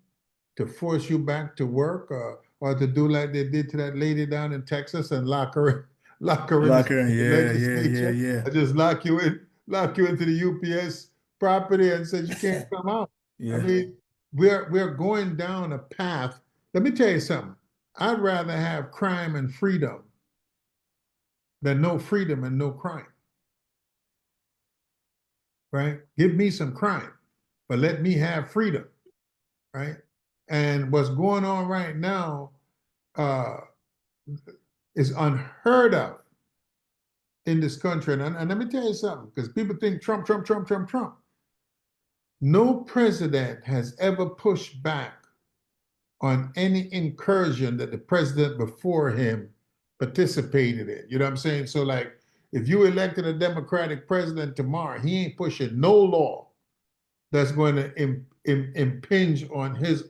to force you back to work, or to do like they did to that lady down in Texas and lock her in the Locker. Yeah. legislature, Yeah. or just lock you into the UPS property and said you can't come out? I Yeah. mean, we're going down a path. Let me tell you something. I'd rather have crime and freedom than no freedom and no crime. Right? Give me some crime, but let me have freedom. Right? And what's going on right now uh, is unheard of in this country. And let me tell you something, because people think Trump, Trump, Trump, Trump, Trump. No president has ever pushed back on any incursion that the president before him participated in. You know what I'm saying? So, like, if you elected a Democratic president tomorrow, he ain't pushing no law that's going to impinge on his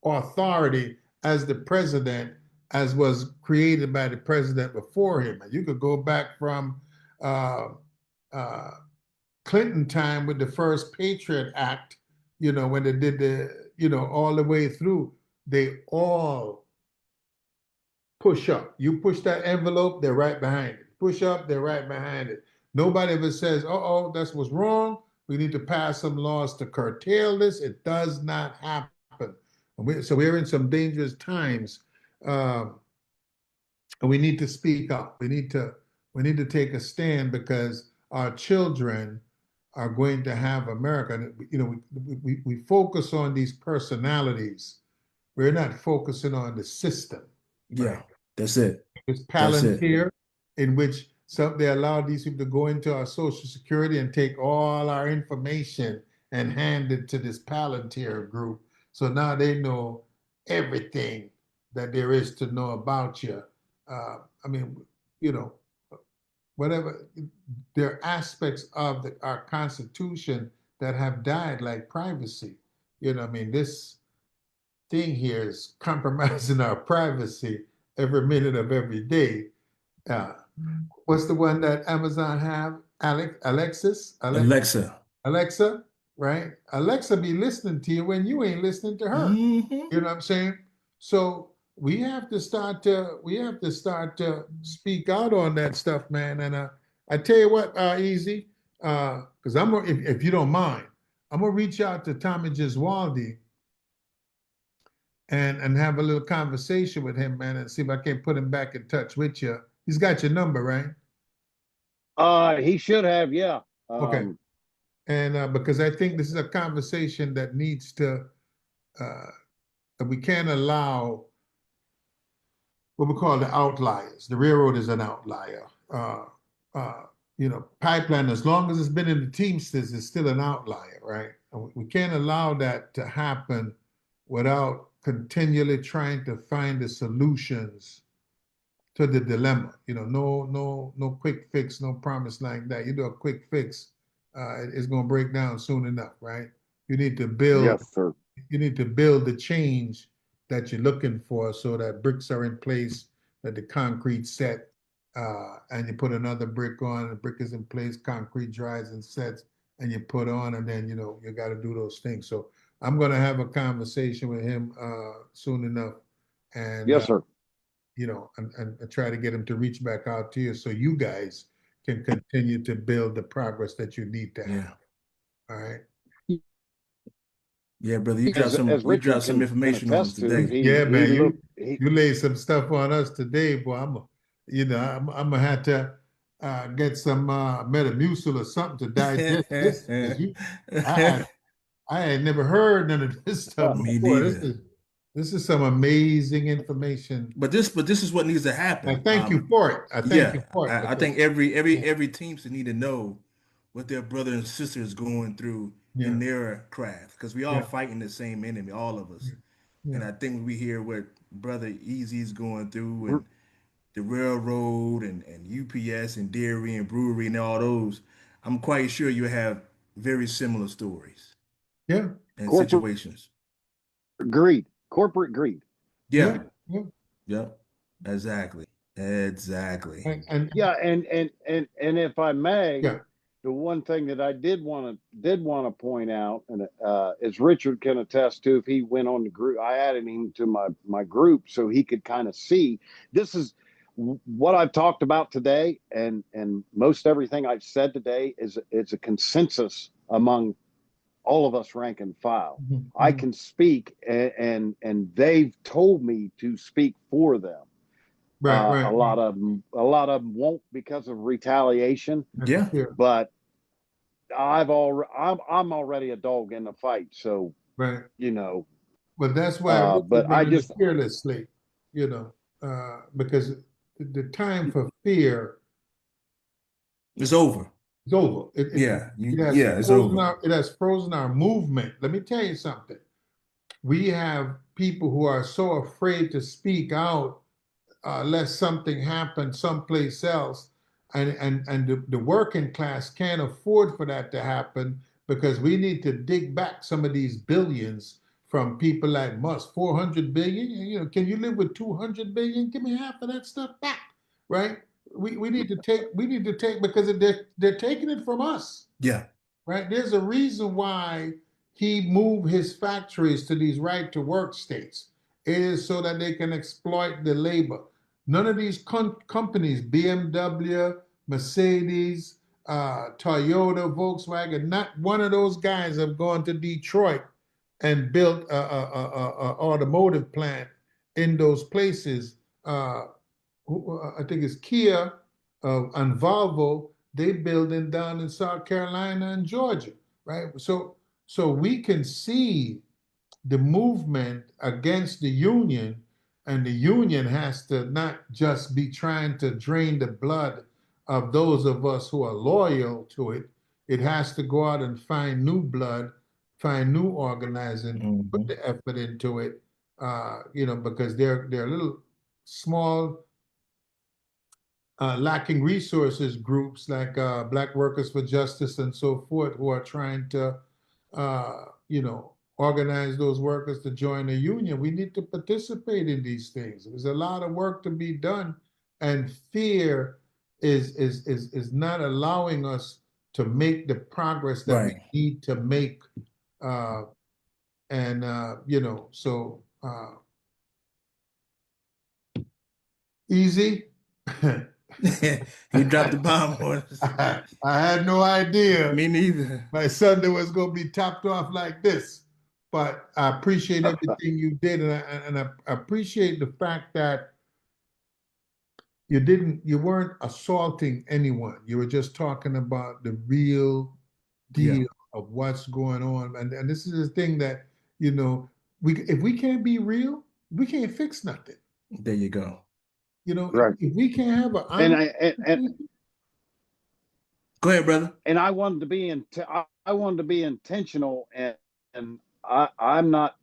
authority as the president, as was created by the president before him. And you could go back from uh, uh, Clinton time with the first Patriot Act, when they did all the way through, they all push up. You push that envelope, they're right behind it. Push up, they're right behind it. Nobody ever says, oh, that's what's wrong. We need to pass some laws to curtail this. It does not happen. So we're in some dangerous times. And we need to speak up. We need to take a stand, because our children are going to have America. We focus on these personalities. We're not focusing on the system. Yeah. Right? That's it. It's That's it. Palantir, in which they allow these people to go into our Social Security and take all our information and hand it to this Palantir group. So now they know everything that there is to know about you. I mean, whatever. There are aspects of our Constitution that have died, like privacy. I mean, this thing here is compromising our privacy every minute of every day. Uh, what's the one that Amazon have? Alexa. Alexa, right? Alexa be listening to you when you ain't listening to her. Mm-hmm. You know what I'm saying? So we have to start to speak out on that stuff, man. And I tell you what, Easy, because if you don't mind, I'm gonna reach out to Tommy Giswaldi and have a little conversation with him, man, and see if I can put him back in touch with you. He's got your number, right? He should have, yeah. Okay. And because I think this is a conversation that needs to, that we can't allow what we call the outliers. The railroad is an outlier. Uh, pipeline, as long as it's been in the Teamsters, is still an outlier, right? And we can't allow that to happen without continually trying to find the solutions to the dilemma. No quick fix, no promise like that. You do a quick fix, it's going to break down soon enough, right? You need to build. Yes, sir. You need to build the change that you're looking for, so that bricks are in place, that the concrete set, and you put another brick on. The brick is in place, concrete dries and sets, and you put on, and then you got to do those things. So I'm going to have a conversation with him soon enough, and Yes, sir. and try to get him to reach back out to you, so you guys can continue to build the progress that you need to have. Yeah. All right. Yeah, brother, you dropped As some Richard some can information on us attest to, today. Yeah, man, he you laid some stuff on us today, boy. I'm gonna have to get some Metamucil or something to digest this, because I had never heard none of this stuff Me before. neither. This is some amazing information. But this is what needs to happen. I thank you for it. I thank you for it. I because- think every teamster need to know what their brother and sister is going through Yeah. in their craft, because we all Yeah. fighting the same enemy, all of us. And Yeah. I think when we hear what brother Easy's going through, and the railroad, and UPS and dairy and brewery and all those, I'm quite sure you have very similar stories Yeah. and corporate situations. corporate greed. Yeah, Yeah. yeah, exactly, exactly. And Yeah, and if I may, yeah. the one thing that I did want to point out, and as Richard can attest to, if he went on the group, I added him to my group so he could kind of see. This is what I've talked about today, and most everything I've said today is a consensus among all of us rank and file. Mhm. I can speak, and they've told me to speak for them. Right. A lot of them won't because of retaliation, Yeah. but I'm already a dog in the fight. So Right. but that's why Richard I runs just fearlessly, because the time for fear It's over. is over. Yeah, it's Frozen over. it has frozen our movement. Let me tell you something. We have people who are so afraid to speak out, lest something happens someplace else. And the working class can't afford for that to happen, because we need to dig back some of these billions from people like Musk. 400 billion, can you live with 200 billion? Give me half of that stuff back, right? We need to take because they're taking it from us. Yeah. Right? There's a reason why he moved his factories to these right to work states. It is so that they can exploit the labor. None of these companies, BMW, Mercedes, Toyota, Volkswagen, not one of those guys have gone to Detroit and built a automotive plant in those places. I think it's Kia and Volvo. They building down in South Carolina and Georgia, right? So we can see the movement against the union, and the union has to not just be trying to drain the blood of those of us who are loyal to it. It has to go out and find new blood, find new organizing, put the effort into it, because they're a little small, lacking resources groups like Black Workers for Justice and so forth, who are trying to, organize those workers to join the union. We need to participate in these things. There's a lot of work to be done, and fear is not allowing us to make the progress that we need to make. So easy. He dropped the bomb on us. I had no idea Me neither. my Sunday was going to be topped off like this. But I appreciate everything you did, and I appreciate the fact that you weren't assaulting anyone. You were just talking about the real deal of what's going on. And this is the thing that, if we can't be real, we can't fix nothing. There you go. Right. If we can't have And Go ahead, brother. and I wanted to be I wanted to be intentional, and I'm not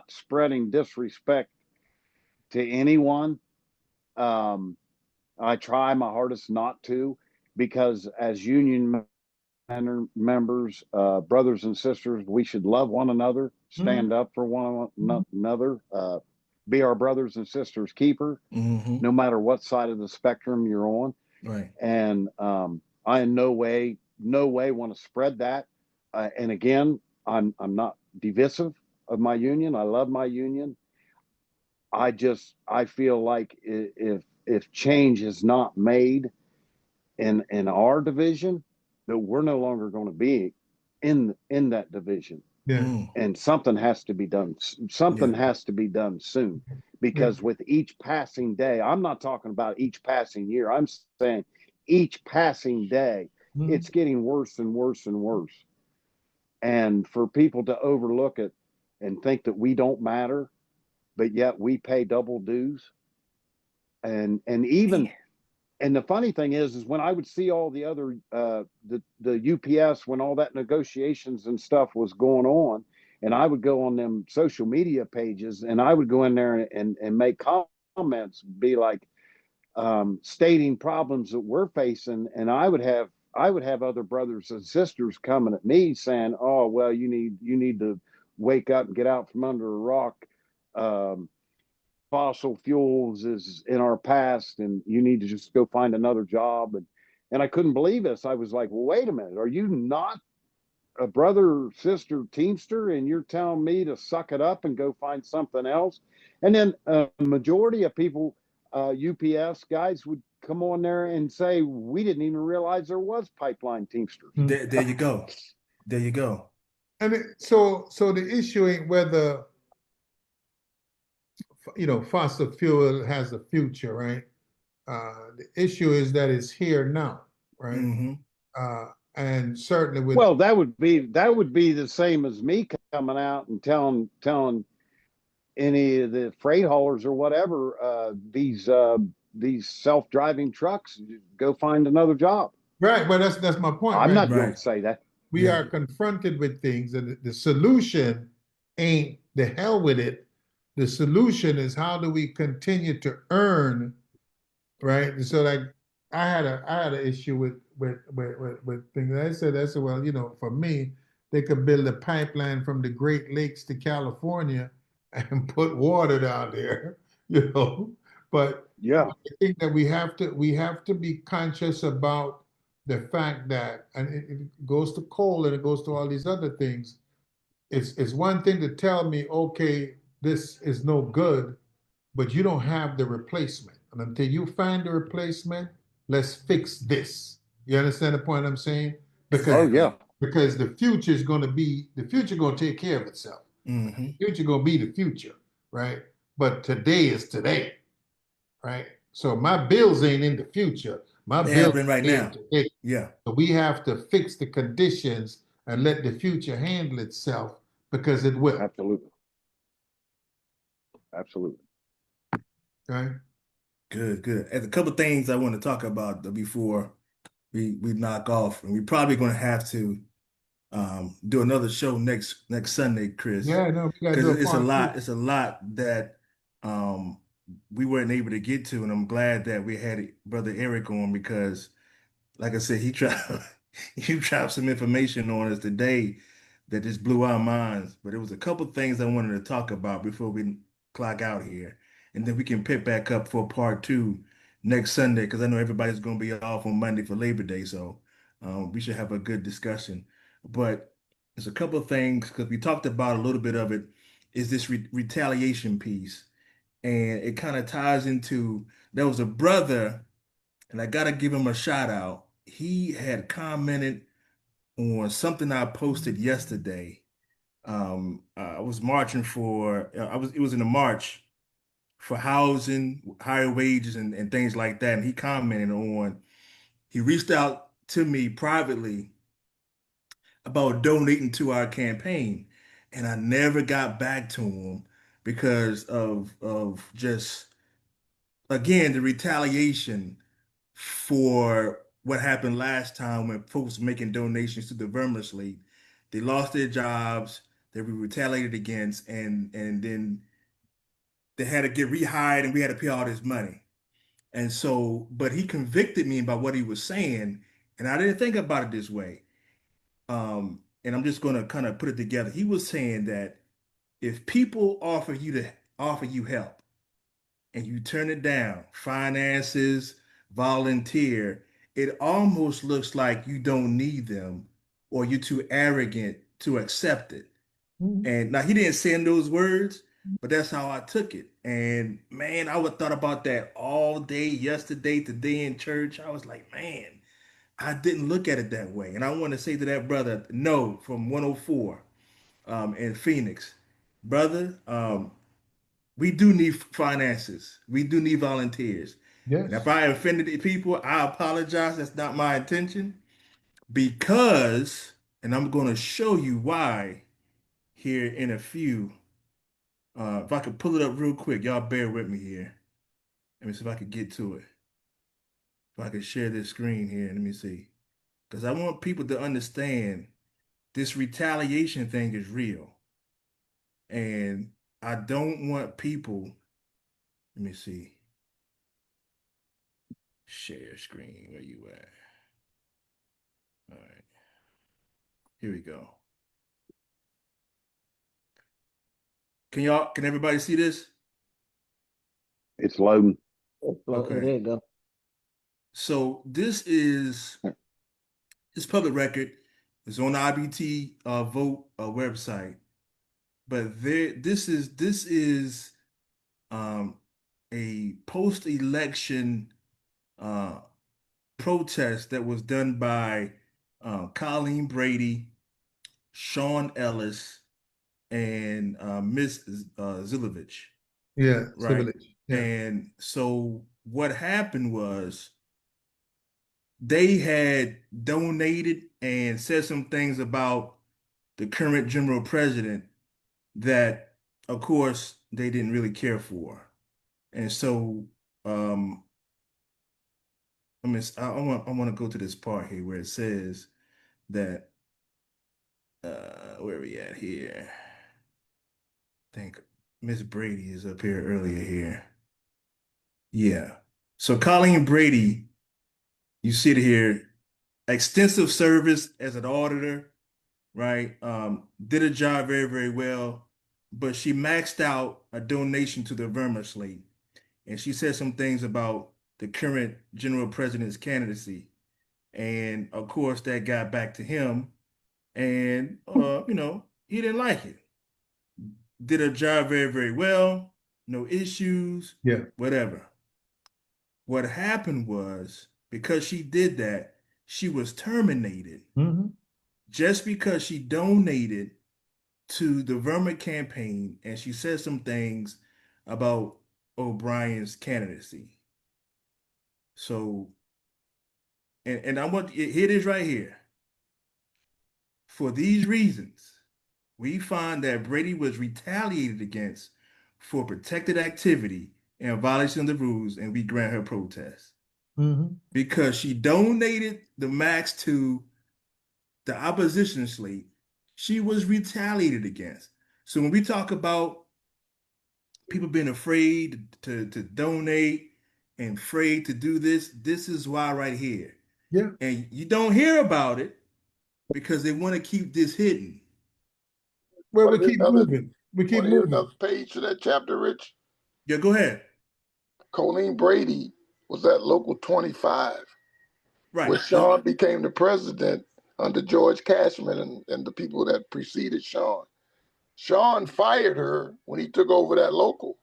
spreading disrespect to anyone. I try my hardest not to, because as union members, brothers and sisters, we should love one another, stand up for one another, be our brothers and sisters keeper, no matter what side of the spectrum you're on. Right. And I in no way want to spread that. And again, I'm not divisive of my union. I love my union. I feel like if change is not made in our division, that we're no longer going to be in that division. Yeah. And something has to be done. Something has to be done soon, because with each passing day, I'm not talking about each passing year. I'm saying each passing day, it's getting worse and worse and worse. And for people to overlook it and think that we don't matter, but yet we pay double dues. And even, and the funny thing is when I would see all the other, the UPS, when all that negotiations and stuff was going on, and I would go on them social media pages and I would go in there and make comments, be like, stating problems that we're facing. And I would have other brothers and sisters coming at me saying, oh, well, you need to wake up and get out from under a rock. Fossil fuels is in our past, and you need to just go find another job. And I couldn't believe this. I was like, well, wait a minute. Are you not a brother or sister Teamster, and you're telling me to suck it up and go find something else? And then a majority of people, UPS guys, would come on there and say, we didn't even realize there was pipeline Teamsters. There you go. There you go. And so the issue ain't whether fossil fuel has a future, right? The issue is that it's here now, right? And certainly with that would be the same as me coming out and telling any of the freight haulers or whatever, these self-driving trucks, go find another job. Right, but that's my point. I'm not going to say that. We are confronted with things, and the solution ain't the hell with it. The solution is, how do we continue to earn, right? And so, like, I had an issue with things. I said, well, for me, they could build a pipeline from the Great Lakes to California and put water down there, But yeah, I think that we have to be conscious about the fact that, and it goes to coal and it goes to all these other things. It's one thing to tell me, okay, this is no good, but you don't have the replacement. And until you find the replacement, let's fix this. You understand the point I'm saying? Because the future is going to take care of itself. The future going to be the future, right? But today is today, right? So my bills ain't in the future. My bills are right now. Today. Yeah. So we have to fix the conditions and let the future handle itself, because it will. Absolutely. Okay. Good. And a couple of things I want to talk about before we knock off, and we're probably going to have to do another show next Sunday, Chris. Yeah, no, because it's a lot. It's a lot that we weren't able to get to, and I'm glad that we had Brother Eric on, because, like I said, he dropped some information on us today that just blew our minds. But it was a couple of things I wanted to talk about before we clock out here, and then we can pick back up for part 2 next Sunday, because I know everybody's going to be off on Monday for Labor Day, so we should have a good discussion. But there's a couple of things, because we talked about a little bit of it, is this retaliation piece, and it kind of ties into, there was a brother and I gotta give him a shout out. He had commented on something I posted yesterday. I was marching for it was in a march for housing, higher wages, and things like that. And he commented on, he reached out to me privately about donating to our campaign. And I never got back to him because of just again the retaliation for what happened last time when folks were making donations to the Vermont League. They lost their jobs, they were retaliated against, and then they had to get rehired and we had to pay all this money. And so, but he convicted me about what he was saying, and I didn't think about it this way. And I'm just gonna kind of put it together. He was saying that if people offer you help and you turn it down, finances, volunteer, it almost looks like you don't need them or you're too arrogant to accept it. Mhm. And now he didn't say in those words, but that's how I took it. And man, I would thought about that all day yesterday, today in church. I was like, man, I didn't look at it that way. And I want to say to that brother, no, from 104 in Phoenix, brother, we do need finances. We do need volunteers. And if Yes. I offended the people, I apologize. That's not my intention. Because, and I'm going to show you why here in a few. If I could pull it up real quick, y'all bear with me here. Let me see if I could get to it. If I could share this screen here, let me see. Because I want people to understand this retaliation thing is real. And I don't want people, let me see. Share screen, where you at? All right, here we go. Can everybody see this? It's loading. Okay. There you go. So this is public record. It's on the IBT vote website. But this is um, a post-election protest that was done by Colleen Brady, Sean Ellis, and Miss Zilovich, Yeah. right? Civilization. Yeah. And so what happened was they had donated and said some things about the current general president that, of course, they didn't really care for. And so, I mean, I want to go to this part here where it says that, where are we at here? I think Miss Brady is up here earlier here. Yeah. So Colleen Brady, you see it here, extensive service as an auditor, right? Did a job very, very well, but she maxed out a donation to the Vermont League. And she said some things about the current general president's candidacy. And of course, that got back to him. And, he didn't like it. Did her job very, very well. No issues, Yeah. whatever. What happened was because she did that, she was terminated Hmm. just because she donated to the Vermont campaign and she said some things about O'Brien's candidacy. So, and I want here it is right here. For these reasons, we find that Brady was retaliated against for protected activity and violation of the rules, and we grant her protest Hmm. because she donated the max to the opposition slate. She was retaliated against. So when we talk about people being afraid to donate and afraid to do this, this is why right here. Yeah. And you don't hear about it because they want to keep this hidden. Well, we Want to hear keep another? moving. We keep Want to hear moving. another page to that chapter, Rich? Yeah, go ahead. Colleen Brady was at Local 25, Right. where Sean became the president under George Cashman and the people that preceded Sean. Sean fired her when he took over that local.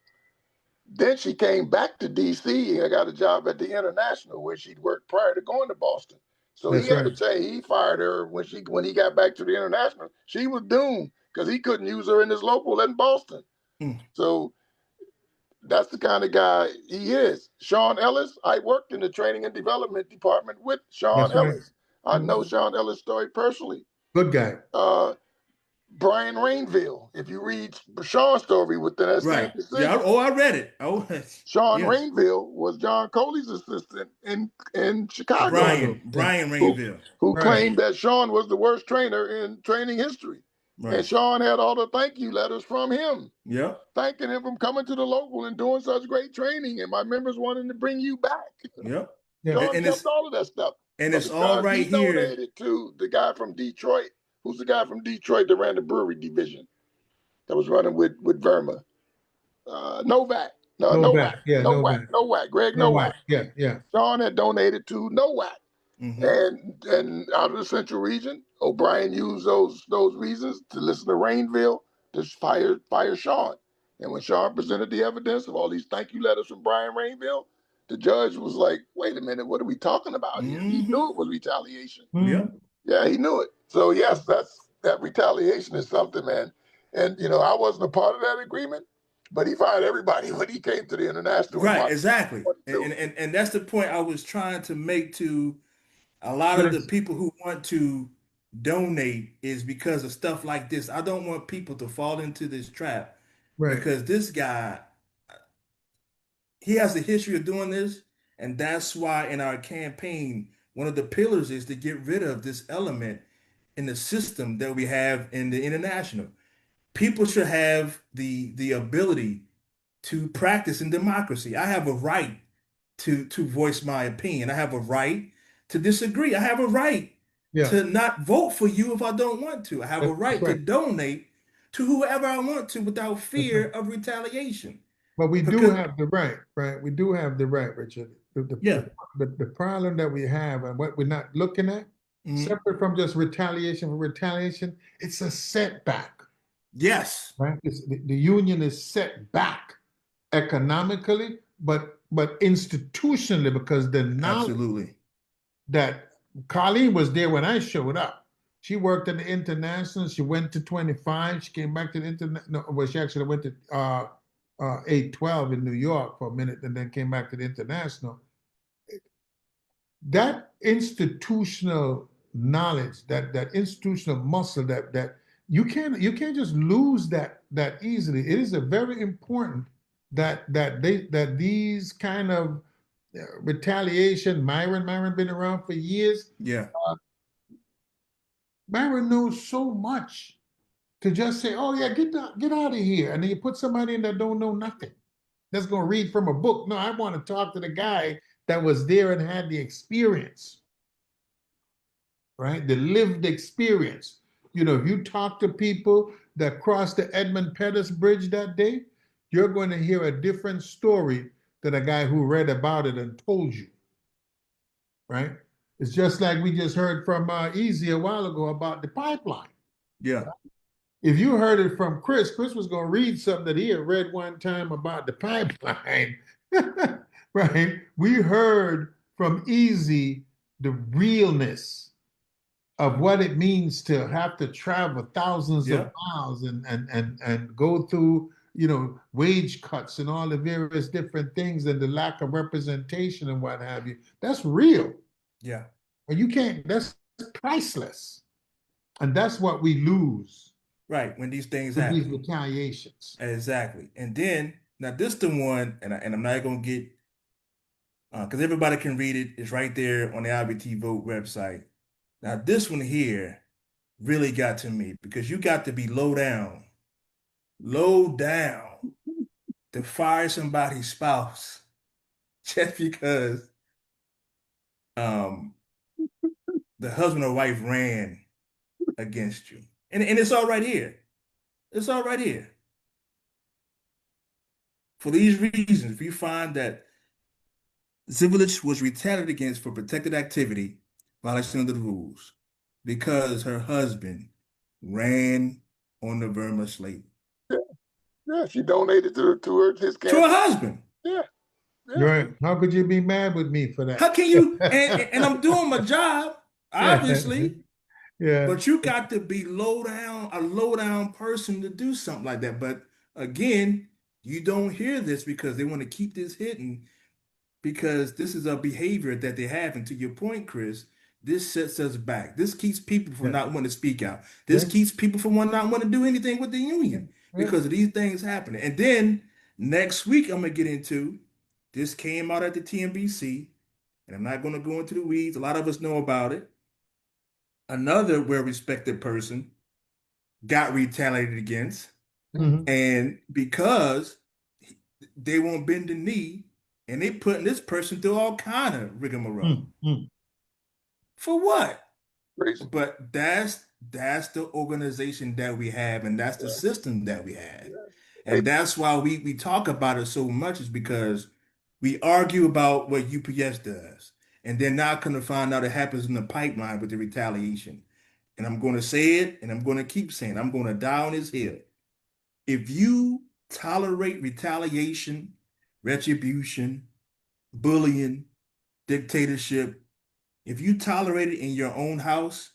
Then she came back to DC and got a job at the International where she'd worked prior to going to Boston. So he That's had right. to say he fired her when he got back to the International. She was doomed because he couldn't use her in his local in Boston. Mm. So that's the kind of guy he is. Sean Ellis, I worked in the training and development department with Sean That's right. Ellis. I know Sean Ellis' story personally. Good guy. Brian Rainville, if you read Sean's story within that same Right. decision. Yeah. Oh, I read it. Oh, Sean yes. Rainville was John Coley's assistant in Chicago. Brian Rainville. Who Right. claimed that Sean was the worst trainer in training history. Right. And Sean had all the thank you letters from him, Yep. thanking him for coming to the local and doing such great training. And my members wanting to bring you back. Yep. Yeah. Sean And kept it's all of that stuff. and But it's all because right he here. donated to the guy from Detroit. Who's the guy from Detroit that ran the brewery division that was running with Verma? Novak. No, Novak. Yeah, Nowak. Greg Nowak. Yeah. Sean had donated to Nowak. Mm-hmm. And out of the Central region, O'Brien used those reasons to listen to Rainville to fire Sean. And when Sean presented the evidence of all these thank you letters from Brian Rainville, the judge was like, "Wait a minute, what are we talking about here?" He knew it was retaliation. Yep. Yeah, he knew it. So yes, that retaliation is something, man. And I wasn't a part of that agreement, but he fired everybody when he came to the International. Right, exactly. And that's the point I was trying to make to a lot of the people who want to donate, is because of stuff like this. I don't want people to fall into this trap, Right. because this guy, he has a history of doing this, and that's why in our campaign, one of the pillars is to get rid of this element in the system that we have in the International. People should have the ability to practice in democracy. I have a right to voice my opinion. I have a right to disagree. I have a right to not vote for you if I don't want to. I have a right to donate to whoever I want to without fear of retaliation. But we do have the right, right? We do have the right, Richard. The problem that we have and what we're not looking at, separate from just retaliation for retaliation, it's a setback. Yes. Right? The union is set back economically, but institutionally, because the knowledge that Colleen was there when I showed up. She worked at the International. She went to 25. She came back to the International. Well, she actually went to 812 in New York for a minute and then came back to the International. That institutional knowledge, that institutional muscle, that you can't just lose that easily. It is a very important that these kind of retaliation. Myron been around for years. Yeah. Myron knows so much to just say, "Oh yeah, get out of here," and then you put somebody in that don't know nothing, that's going to read from a book. No, I want to talk to the guy that was there and had the experience, right? The lived experience. If you talk to people that crossed the Edmund Pettus Bridge that day, you're going to hear a different story than a guy who read about it and told you, right? It's just like we just heard from Easy a while ago about the pipeline. Yeah. If you heard it from Chris was going to read something that he had read one time about the pipeline, right? We heard from Easy the realness of what it means to have to travel thousands of miles and go through, wage cuts and all the various different things and the lack of representation and what have you. That's real. Yeah. And you can't, that's priceless. And that's what we lose. Right, when these things happen. These retaliations. Exactly. And then, now this the one, and I'm not going to get, because everybody can read it. It's right there on the IBT Vote website. Now this one here really got to me, because you got to be low down to fire somebody's spouse just because the husband or wife ran against you. And it's all right here. It's all right here. For these reasons, if you find that Zivulich was retaliated against for protected activity, violation of the rules, because her husband ran on the Verma slate. Yeah, she donated to his to her cancer. husband. Yeah. Right. How could you be mad with me for that? How can you? And I'm doing my job, obviously. Yeah. But you got to be a low down person to do something like that. But again, you don't hear this because they want to keep this hidden because this is a behavior that they have. And to your point, Chris, this sets us back. This keeps people from not wanting to speak out. This keeps people from not wanting to do anything with the union because of these things happening. And then next week, I'm gonna get into this came out at the TNBC, and I'm not gonna go into the weeds. A lot of us know about it. Another well-respected person got retaliated against, and because they won't bend the knee, and they putting this person through all kind of rigmarole. For what? Crazy. But that's the organization that we have, and that's the system that we have. And that's why we talk about it so much, is because we argue about what UPS does. And then now going to find out it happens in the pipeline with the retaliation. And I'm going to say it, and I'm going to keep saying it. I'm going to die on this hill. If you tolerate retaliation, retribution, bullying, dictatorship, if you tolerate it in your own house,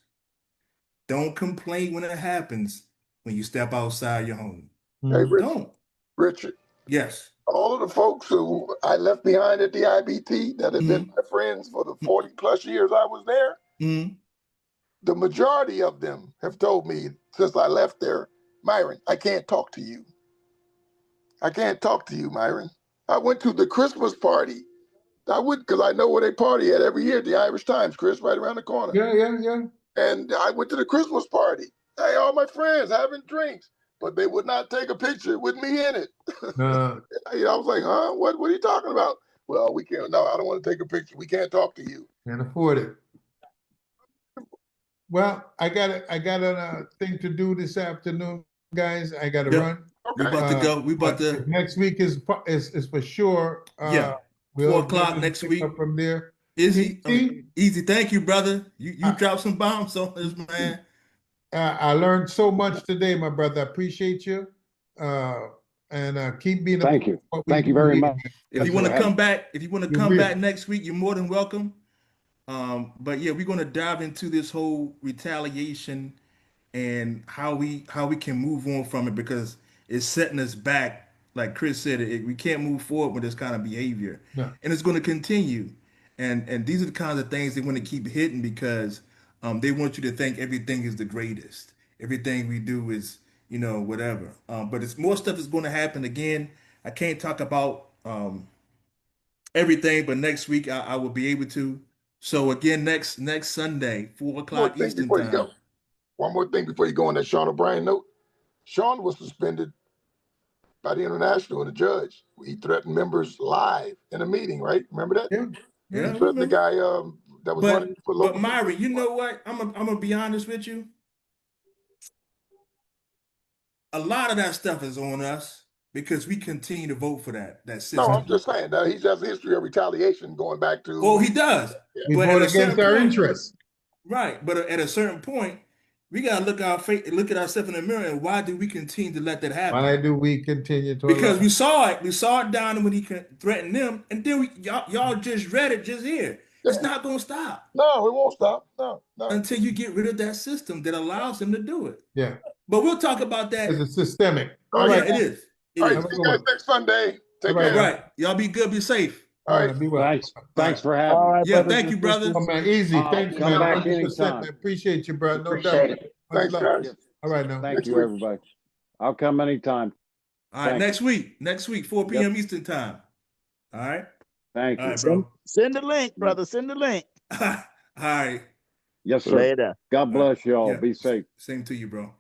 don't complain when it happens when you step outside your home. Hey, Don't. Richard. Yes. All of the folks who I left behind at the IBT that have been my friends for the 40 plus years I was there, the majority of them have told me since I left there, Myron, I can't talk to you. I can't talk to you, Myron. I went to the Christmas party. I would, because I know where they party at every year, the Irish Times, Chris, right around the corner. Yeah. And I went to the Christmas party. Hey, all my friends having drinks, but they would not take a picture with me in it. I was like, huh? What are you talking about? Well, we can't. No, I don't want to take a picture. We can't talk to you. Can't afford it. Well, I got a thing to do this afternoon, guys. I got to run. We about to go. We about to. Next week is for sure. Yeah. We'll 4 o'clock next week. Up from there. Easy. Easy. Thank you, brother. You dropped some bombs on us, man. I learned so much today, my brother. I appreciate you. And keep being. Thank you. Thank you very much. If you want to come back, back next week, you're more than welcome. But yeah, we're going to dive into this whole retaliation and how we can move on from it, because it's setting us back. Like Chris said, we can't move forward with this kind of behavior, and it's going to continue. And these are the kinds of things they want to keep hitting, because they want you to think everything is the greatest. Everything we do is, whatever. But it's more stuff is going to happen. Again, I can't talk about everything, but next week I will be able to. So again, next Sunday, 4 o'clock Eastern time. One more thing before you go on that Sean O'Brien note. Sean was suspended by the International and the judge. He threatened members live in a meeting, right? Remember that? Yeah. He threatened the guy that was running for local. But Myron, you know what? I'm gonna be honest with you. A lot of that stuff is on us because we continue to vote for that system. No, I'm just saying that he has a history of retaliation going back to. Well, he does. Yeah. We vote against our interests. Right, but at a certain point, we gotta look at ourselves in the mirror, and why do we continue to let that happen? Why do we continue to? Because we saw it down when he threatened them, and then y'all just read it just here. Yeah. It's not gonna stop. No, it won't stop. No. Until you get rid of that system that allows him to do it. Yeah. But we'll talk about that. It's systemic. All right, it is. All right, see you guys next Sunday. Take care. All right, y'all be good, be safe. All right, be well. Thanks for having me. Right, yeah, thank you, brother. Oh, man, easy. Thank you, man. Back anytime. I appreciate you, bro. No Appreciate doubt. it. Thanks, guys. All right, now. Thank you, everybody. I'll come anytime. All right, next week, 4 p.m. Eastern time. All right. Thank you. All right, bro. Send the link, brother. Send the link. All right. Yes, sir. Later. God bless y'all. Be safe. Same to you, bro.